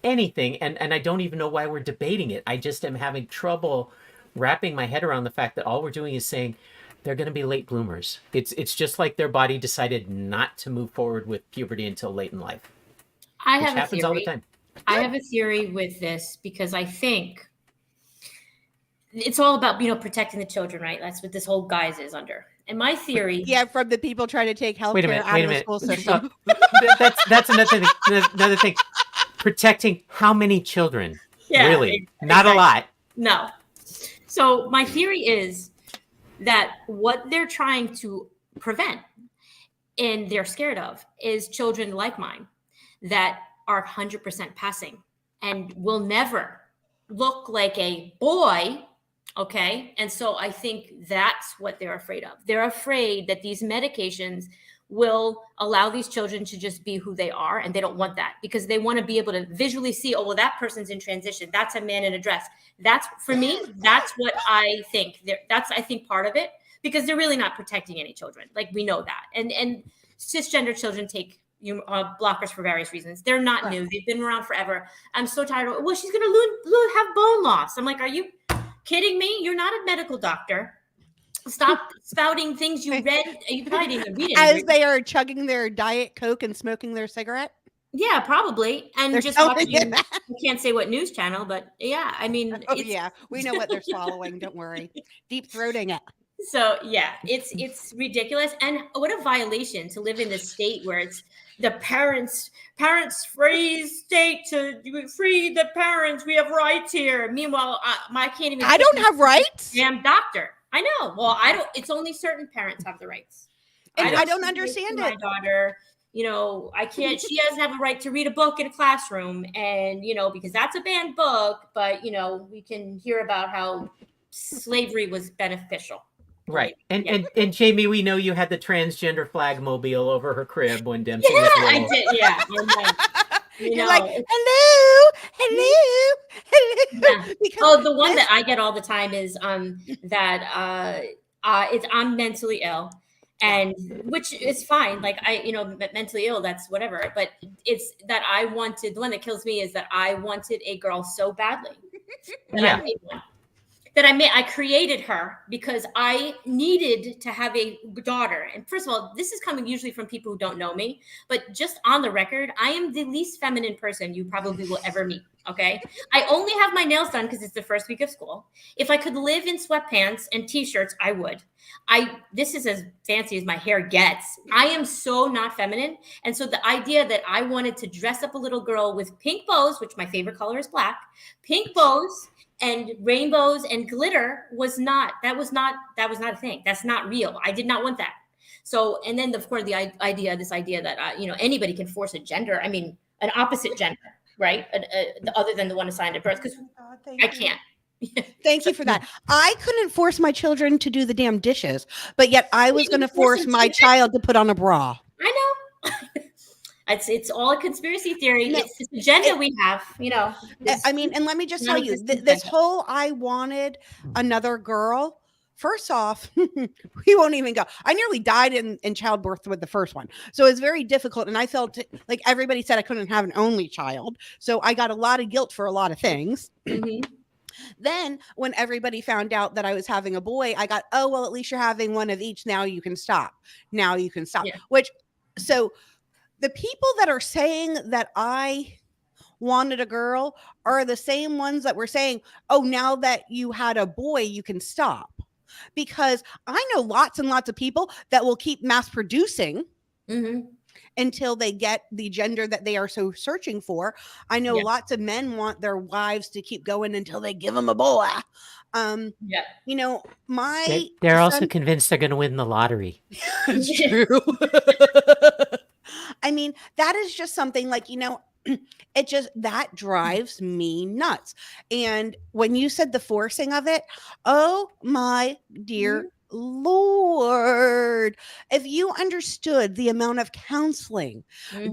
anything. And I don't even know why we're debating it. I just am having trouble wrapping my head around the fact that all we're doing is saying they're going to be late bloomers. It's just like their body decided not to move forward with puberty until late in life. I have a happens theory. all the time. I have a theory with this because I think it's all about, protecting the children, right? That's what this whole guise is under. And my theory, Yeah, from the people trying to take healthcare out of the school system. That's another thing. Protecting how many children? Yeah, really? Not a lot. No. So my theory is that what they're trying to prevent and they're scared of is children like mine that are 100% passing and will never look like a boy Okay. And so I think that's what they're afraid of. They're afraid that these medications will allow these children to just be who they are. And they don't want that because they want to be able to visually see, oh, well, that person's in transition. That's a man in a dress. That's for me, that's what I think. That's, I think, part of it because they're really not protecting any children. Like we know that. And cisgender children take blockers for various reasons. They're not new. They've been around forever. I'm so tired of, well, she's going to have bone loss. I'm like, are you kidding me? You're not a medical doctor. Stop spouting things you read. You probably didn't even read it. As they are chugging their Diet Coke and smoking their cigarette. Yeah, probably. And They're just telling you watching, that. I can't say what news channel, but yeah, I mean, Oh yeah, we know what they're swallowing. Don't worry. Deep throating it. so yeah, it's ridiculous. And what a violation to live in this state where it's the parents free state to free the parents. We have rights here. Meanwhile, I can't even. I don't have rights. Damn doctor. I know. Well, I don't. It's only certain parents have the rights. And I don't understand my it. daughter, I can't. She doesn't have a right to read a book in a classroom, and because that's a banned book. But we can hear about how slavery was beneficial. Right. And Jamie, we know you had the transgender flag mobile over her crib when Dempsey Yeah, was I little. did. Yeah. You're like, hello. Yeah. Because the one that I get all the time is that I'm mentally ill, and which is fine. Like mentally ill, that's whatever. But it's that I wanted. The one that kills me is that I wanted a girl so badly that I made one. I created her because I needed to have a daughter. And first of all, this is coming usually from people who don't know me, but just on the record, I am the least feminine person you probably will ever meet. Okay. I only have my nails done because it's the first week of school. If I could live in sweatpants and t-shirts, I would. This is as fancy as my hair gets. I am so not feminine. And so the idea that I wanted to dress up a little girl with pink bows, which my favorite color is black, pink bows, and rainbows and glitter was not a thing. That's not real. I did not want that. So, and then of course this idea that anybody can force a gender. I mean, an opposite gender, right? Other than the one assigned at birth, because I can't. Thank you for that. I couldn't force my children to do the damn dishes, but yet I was going to force my child to put on a bra. I know. It's all a conspiracy theory. No, it's the agenda we have, I mean, and let me just tell you, this whole I wanted another girl. First off, we won't even go. I nearly died in childbirth with the first one. So it's very difficult. And I felt like everybody said I couldn't have an only child. So I got a lot of guilt for a lot of things. Mm-hmm. Then when everybody found out that I was having a boy, I got, oh, well, at least you're having one of each. Now you can stop. Yeah. So the people that are saying that I wanted a girl are the same ones that were saying, oh, now that you had a boy, you can stop. Because I know lots and lots of people that will keep mass producing until they get the gender that they are so searching for. I know lots of men want their wives to keep going until they give them a boy. They're also convinced they're going to win the lottery. That's true. I mean, that is just something like, that drives me nuts. And when you said the forcing of it, oh my dear Lord, if you understood the amount of counseling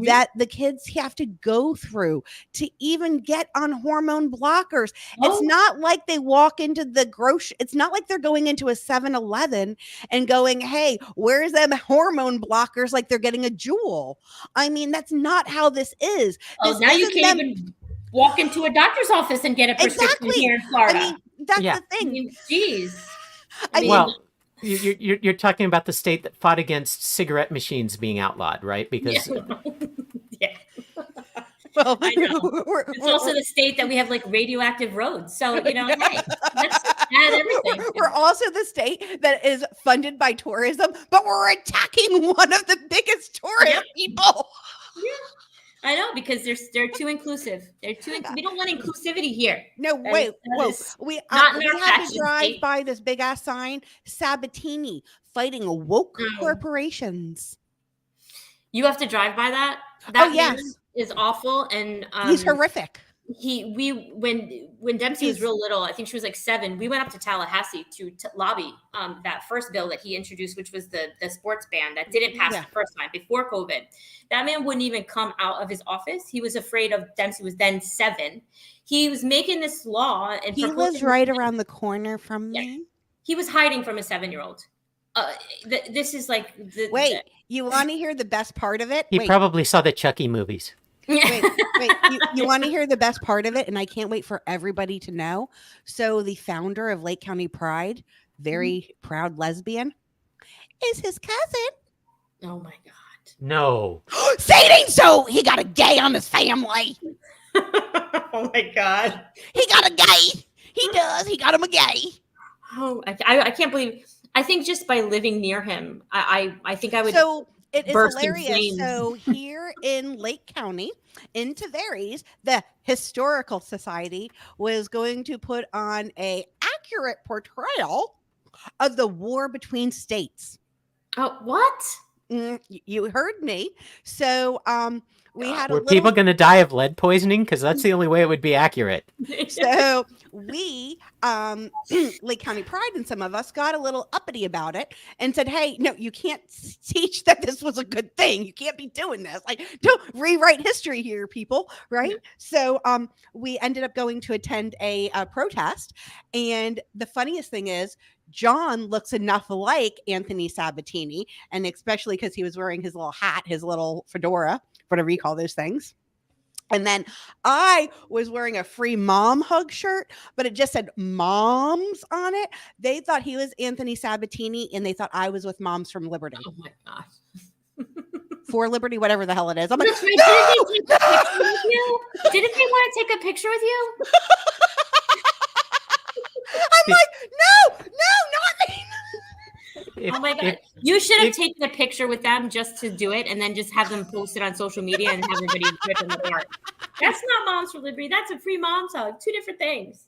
that the kids have to go through to even get on hormone blockers, it's not like they walk into the grocery. It's not like they're going into a 7-Eleven and going, hey, where's them hormone blockers? Like they're getting a Jewel. I mean, that's not how this is. Now you can't even walk into a doctor's office and get a prescription here in Florida. I mean, that's the thing. Jeez. You're talking about the state that fought against cigarette machines being outlawed, right? Because well, I know. It's also the state that we have like radioactive roads. So, hey, let's add everything. We're also the state that is funded by tourism, but we're attacking one of the biggest tourist people. Yeah. I know, because they're too inclusive. We don't want inclusivity here. No, wait. We had to drive by this big ass sign, Sabatini, fighting woke corporations. You have to drive by that? That yes. is awful. And he's horrific. when Dempsey was He's- real little, I think she was like 7. We went up to Tallahassee to lobby that first bill that he introduced, which was the sports ban that didn't pass Yeah. the first time before COVID. That man wouldn't even come out of his office. He was afraid of Dempsey was then 7. He was making this law and He lives right around the corner from me. He was hiding from a 7-year-old. This is like Wait, you want to hear the best part of it? He Wait, probably saw the Chucky movies. wait. You want to hear the best part of it? And I can't wait for everybody to know. So the founder of Lake County Pride, very proud lesbian, is his cousin. Oh my god. No. Say it ain't so. He got a gay on his family. Oh my god. He got a gay. He does. He got him a gay. Oh, I can't believe. I think just by living near him, I think I would. So it is burst in hilarious. flames. So here in Lake County, in Tavares, the Historical Society was going to put on a accurate portrayal of the war between states. Oh, what? You heard me. So we had a Were little. people going to die of lead poisoning? Because that's the only way it would be accurate. So we, Lake County Pride, and some of us got a little uppity about it and said, "Hey, no, you can't teach that this was a good thing. You can't be doing this. Like, don't rewrite history here, people." Right? Yeah. So we ended up going to attend a protest, and the funniest thing is, John looks enough like Anthony Sabatini, and especially because he was wearing his little hat, his little fedora, whatever you call those things. And then I was wearing a free mom hug shirt, but it just said moms on it. They thought he was Anthony Sabatini, and they thought I was with Moms from Liberty. Oh my gosh. For Liberty, whatever the hell it is. I'm like, That's right. no! Didn't they take a picture with you? Didn't they want to take a picture with you? I'm like, no, not me. If- Oh my god. if- You should have if- taken a picture with them just to do it and then just have them post it on social media and have everybody rip them apart. That's not Moms for Liberty. That's a free mom's hug. 2 different things.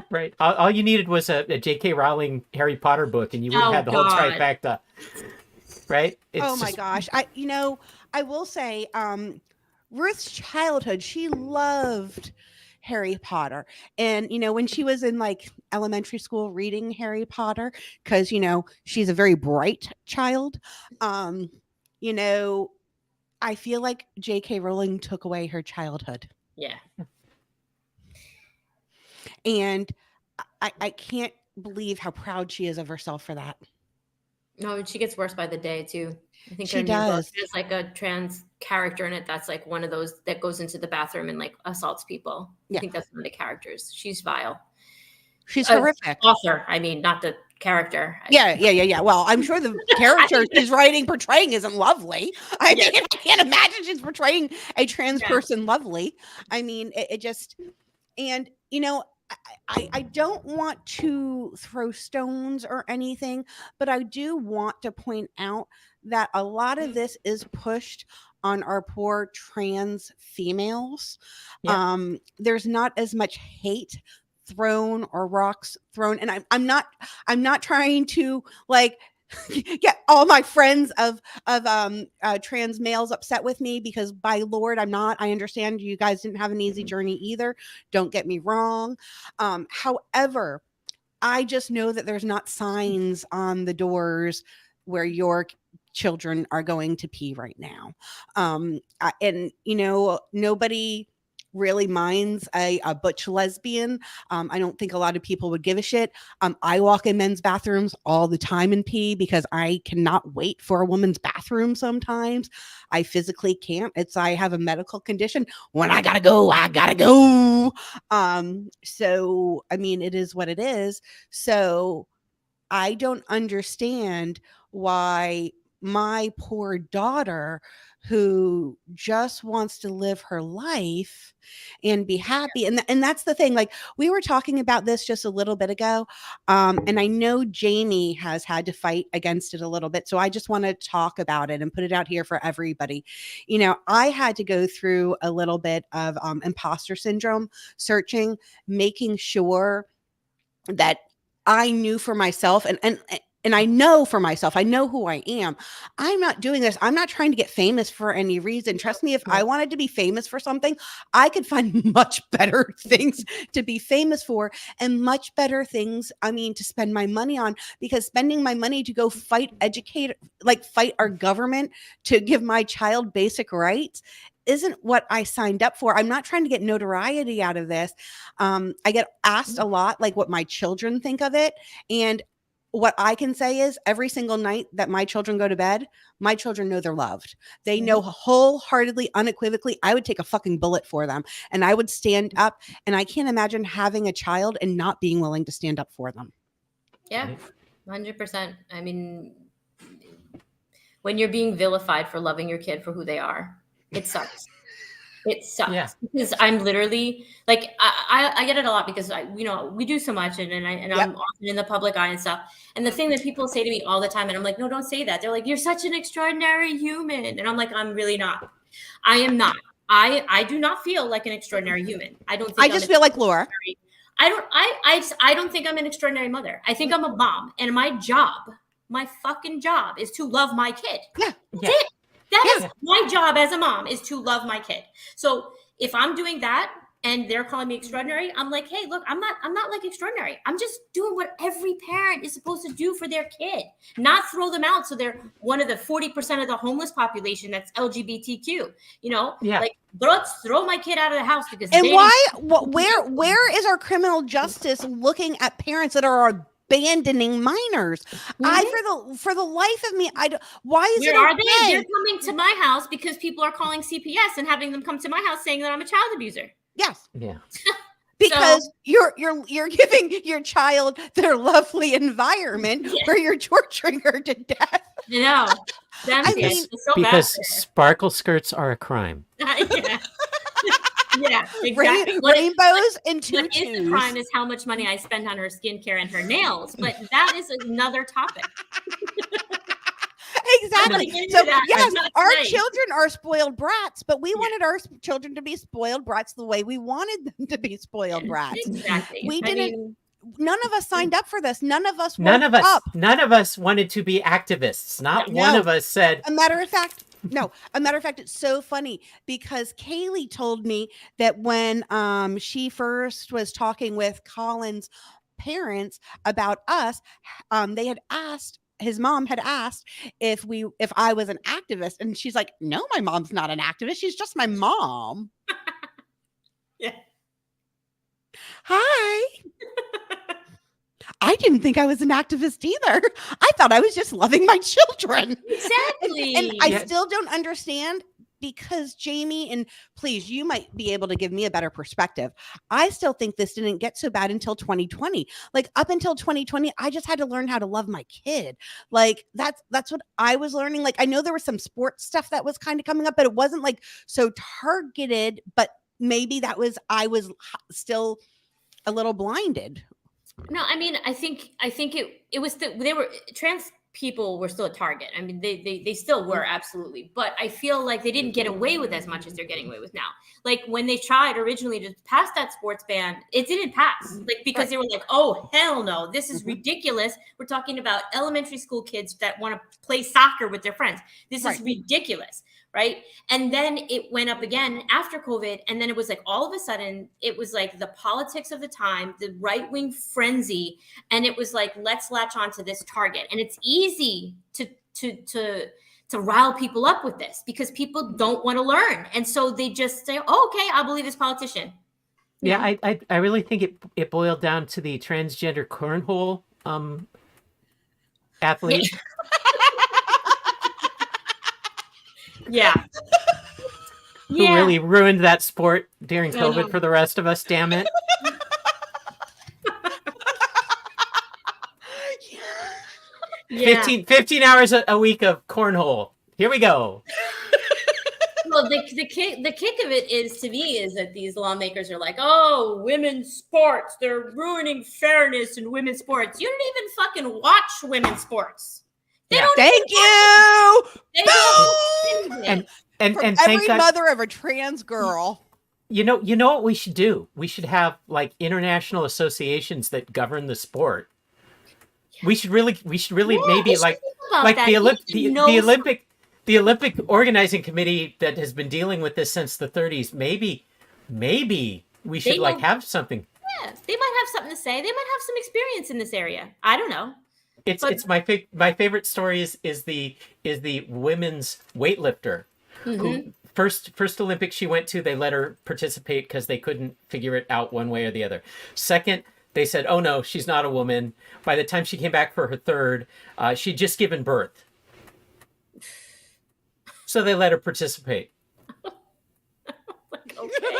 right. All you needed was a J.K. Rowling Harry Potter book, and you would have Oh, had the whole God. trifecta. Right? It's Oh my just- gosh. I will say, Ruth's childhood, she loved Harry Potter. And, when she was in like elementary school reading Harry Potter, because, she's a very bright child, I feel like J.K. Rowling took away her childhood. Yeah. And I can't believe how proud she is of herself for that. No, and she gets worse by the day too. I think She her new book does. has like a trans character in it that's like one of those that goes into the bathroom and like assaults people. Yeah. I think that's one of the characters. She's vile. She's Uh, horrific. Author, I mean, not the character. Yeah. Well, I'm sure the character she's portraying isn't lovely. I Yeah. mean, I can't imagine she's portraying a trans Yeah. person lovely. I mean, it just, and I don't want to throw stones or anything, but I do want to point out that a lot of this is pushed on our poor trans females. Yeah. There's not as much hate thrown or rocks thrown, and I'm not trying to like get all my friends of trans males upset with me, because by Lord, I'm not. I understand you guys didn't have an easy journey either. Don't get me wrong. However, I just know that there's not signs on the doors where your children are going to pee right now. And nobody really minds a butch lesbian. I don't think a lot of people would give a shit. I walk in men's bathrooms all the time and pee because I cannot wait for a woman's bathroom sometimes. I physically can't. I have a medical condition. When I gotta go, I gotta go. So I mean, it is what it is. So I don't understand why my poor daughter, who just wants to live her life and be happy, and that's the thing. Like, we were talking about this just a little bit ago, and I know Jamie has had to fight against it a little bit, so I just want to talk about it and put it out here for everybody. I had to go through a little bit of imposter syndrome searching, making sure that I knew for myself, and and I know for myself, I know who I am. I'm not doing this. I'm not trying to get famous for any reason. Trust me, if I wanted to be famous for something, I could find much better things to be famous for and much better things, I mean, to spend my money on, because spending my money to go fight our government to give my child basic rights isn't what I signed up for. I'm not trying to get notoriety out of this. I get asked a lot, like, what my children think of it. And what I can say is every single night that my children go to bed, my children know they're loved. They know wholeheartedly, unequivocally, I would take a fucking bullet for them and I would stand up. And I can't imagine having a child and not being willing to stand up for them. Yeah, 100%. I mean, when you're being vilified for loving your kid for who they are, it sucks. It sucks because I'm literally like, I get it a lot because we do so much and I'm often in the public eye and stuff. And the thing that people say to me all the time, and I'm like, no, don't say that. They're like, you're such an extraordinary human. And I'm like, I'm really not. I am not. I do not feel like an extraordinary human. I don't think I just feel like Laura. I don't think I'm an extraordinary mother. I think I'm a mom, and my fucking job is to love my kid. Yeah. That's it. That is my job as a mom, is to love my kid. So if I'm doing that and they're calling me extraordinary, I'm like, hey, look, I'm not like extraordinary. I'm just doing what every parent is supposed to do for their kid, not throw them out. So they're one of the 40% of the homeless population that's LGBTQ, like, let's throw my kid out of the house because. And where is our criminal justice looking at parents that are abandoning minors? For the life of me, why is it okay? They're coming to my house because people are calling CPS and having them come to my house saying that I'm a child abuser. Yes. Yeah. Because you're giving your child their lovely environment where you're torturing her to death. You know. I mean, so because sparkle skirts are a crime. Yeah, exactly. Rainbows and tutus. What is the crime is how much money I spend on her skincare and her nails, but that is another topic. Exactly. So yes, our children are spoiled brats, but we wanted our children to be spoiled brats the way we wanted them to be spoiled brats. Exactly. We didn't. None of us signed up for this. None of us. None of us wanted to be activists. Not one of us said. A matter of fact, it's so funny because Kaylee told me that when she first was talking with Colin's parents about us, they had asked. His mom had asked if I was an activist, and she's like, "No, my mom's not an activist. She's just my mom." Yeah. Hi. I didn't think I was an activist either. I thought I was just loving my children. Exactly. And I still don't understand, because Jamie, and please, you might be able to give me a better perspective. I still think this didn't get so bad until 2020. Like, up until 2020, I just had to learn how to love my kid. Like, that's what I was learning. Like, I know there was some sports stuff that was kind of coming up, but it wasn't like so targeted, but maybe I was still a little blinded. No, I mean, I think it was they were trans people were still a target. I mean, they still were, absolutely, but I feel like they didn't get away with as much as they're getting away with now. Like, when they tried originally to pass that sports ban, it didn't pass, like, because they were like, oh hell no, this is ridiculous. We're talking about elementary school kids that want to play soccer with their friends. This is ridiculous. Right. And then it went up again after COVID. And then it was like, all of a sudden, it was like the politics of the time, the right wing frenzy. And it was like, let's latch on to this target. And it's easy to rile people up with this because people don't want to learn. And so they just say, oh, okay, I'll believe this politician. Yeah, I really think it boiled down to the transgender cornhole athlete. Yeah. Yeah. Who really ruined that sport during COVID for the rest of us, damn it. Yeah. 15 hours a week of cornhole. Here we go. Well, the kick of it is, to me, is that these lawmakers are like, oh, women's sports, they're ruining fairness in women's sports. You don't even fucking watch women's sports. Thank you. And every thank God, mother of a trans girl. You know what we should do? We should have like international associations that govern the sport. we should really Yeah, maybe we should like think about that. the He knows- Olympic organizing committee that has been dealing with this since the 30s. Maybe we should like know- have something. Yeah, they might have something to say. They might have some experience in this area. I don't know. It's my favorite story is the women's weightlifter who first Olympics she went to, they let her participate because they couldn't figure it out one way or the other. Second, they said, oh no, she's not a woman. By the time she came back for her third, she'd just given birth. So they let her participate. Like, okay.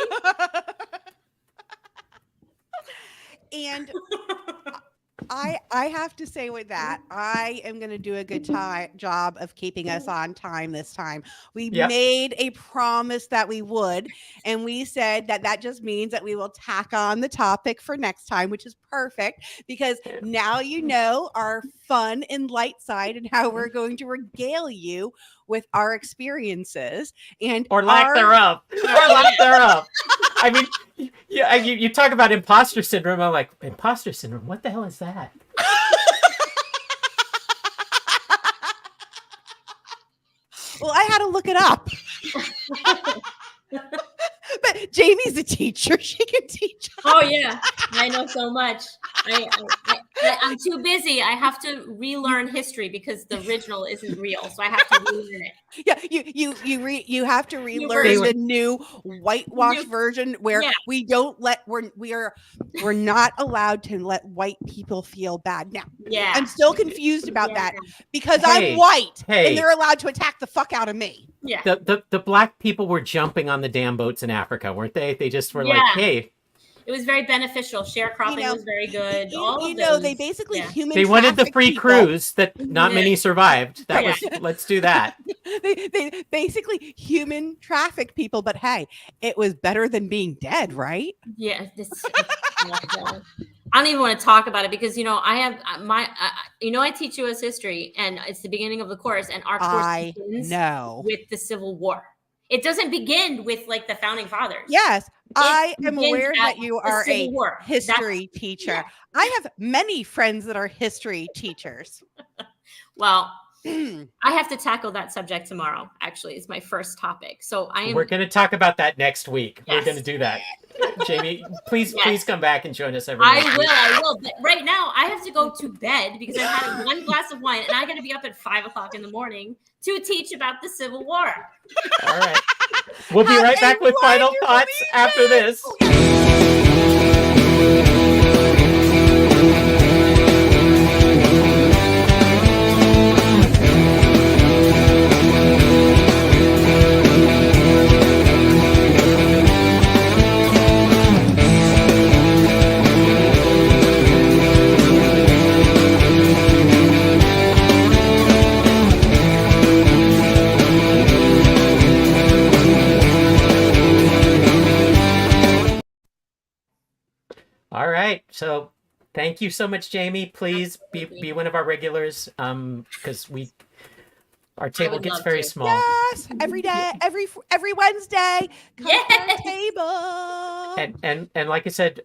And I have to say with that, I am going to do a good job of keeping us on time this time. We Yep. made a promise that we would, and we said that just means that we will tack on the topic for next time, which is perfect because now you know our fun and light side and how we're going to regale you with our experiences and Or lack thereof. Or lack thereof. I mean, yeah, you talk about imposter syndrome. I'm like, imposter syndrome? What the hell is that? Well, I had to look it up. But Jamie's a teacher. She can teach us. Oh yeah, I know so much. I'm too busy. I have to relearn history because the original isn't real, so I have to relearn it. Yeah, you have to relearn the new whitewash version where we don't let we're not allowed to let white people feel bad. Now, Yeah, I'm still confused about that because I'm white and they're allowed to attack the fuck out of me. Yeah, the black people were jumping on the damn boats in Africa, weren't they? They just were like, hey. It was very beneficial. Sharecropping was very good. They basically They wanted the free cruise that not many survived. That was let's do that. they basically human traffic people, but hey, it was better than being dead, right? Yeah. I don't even want to talk about it because I have I teach U.S. history and it's the beginning of the course and our course begins with the Civil War. It doesn't begin with like the founding fathers. Yes, I am aware that you are a War. history teacher. Yeah. I have many friends that are history teachers. Well, I have to tackle that subject tomorrow. Actually, it's my first topic. So We're going to talk about that next week. Yes. We're going to do that. Jamie, please come back and join us every I will. But right now, I have to go to bed because I've had one glass of wine and I got to be up at 5 o'clock in the morning to teach about the Civil War. All right. We'll be right back with final thoughts after this. All right. So thank you so much, Jamie. Please be one of our regulars because our table gets very small. Yes, every day, every Wednesday, come to our table. And like I said,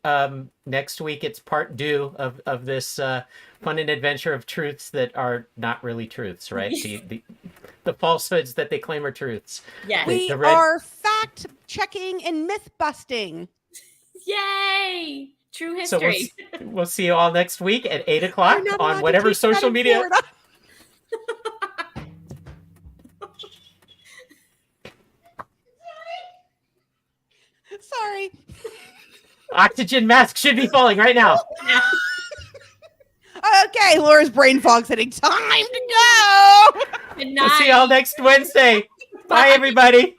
next week it's part two of this fun and adventure of truths that are not really truths, right? the falsehoods that they claim are truths. Yeah, we are fact checking and myth busting. Yay! True history. So we'll see you all next week at 8 o'clock on whatever social media. Sorry. Oxygen mask should be falling right now. Okay, Laura's brain fog's hitting. Time to go. Good night. We'll see you all next Wednesday. Bye, everybody.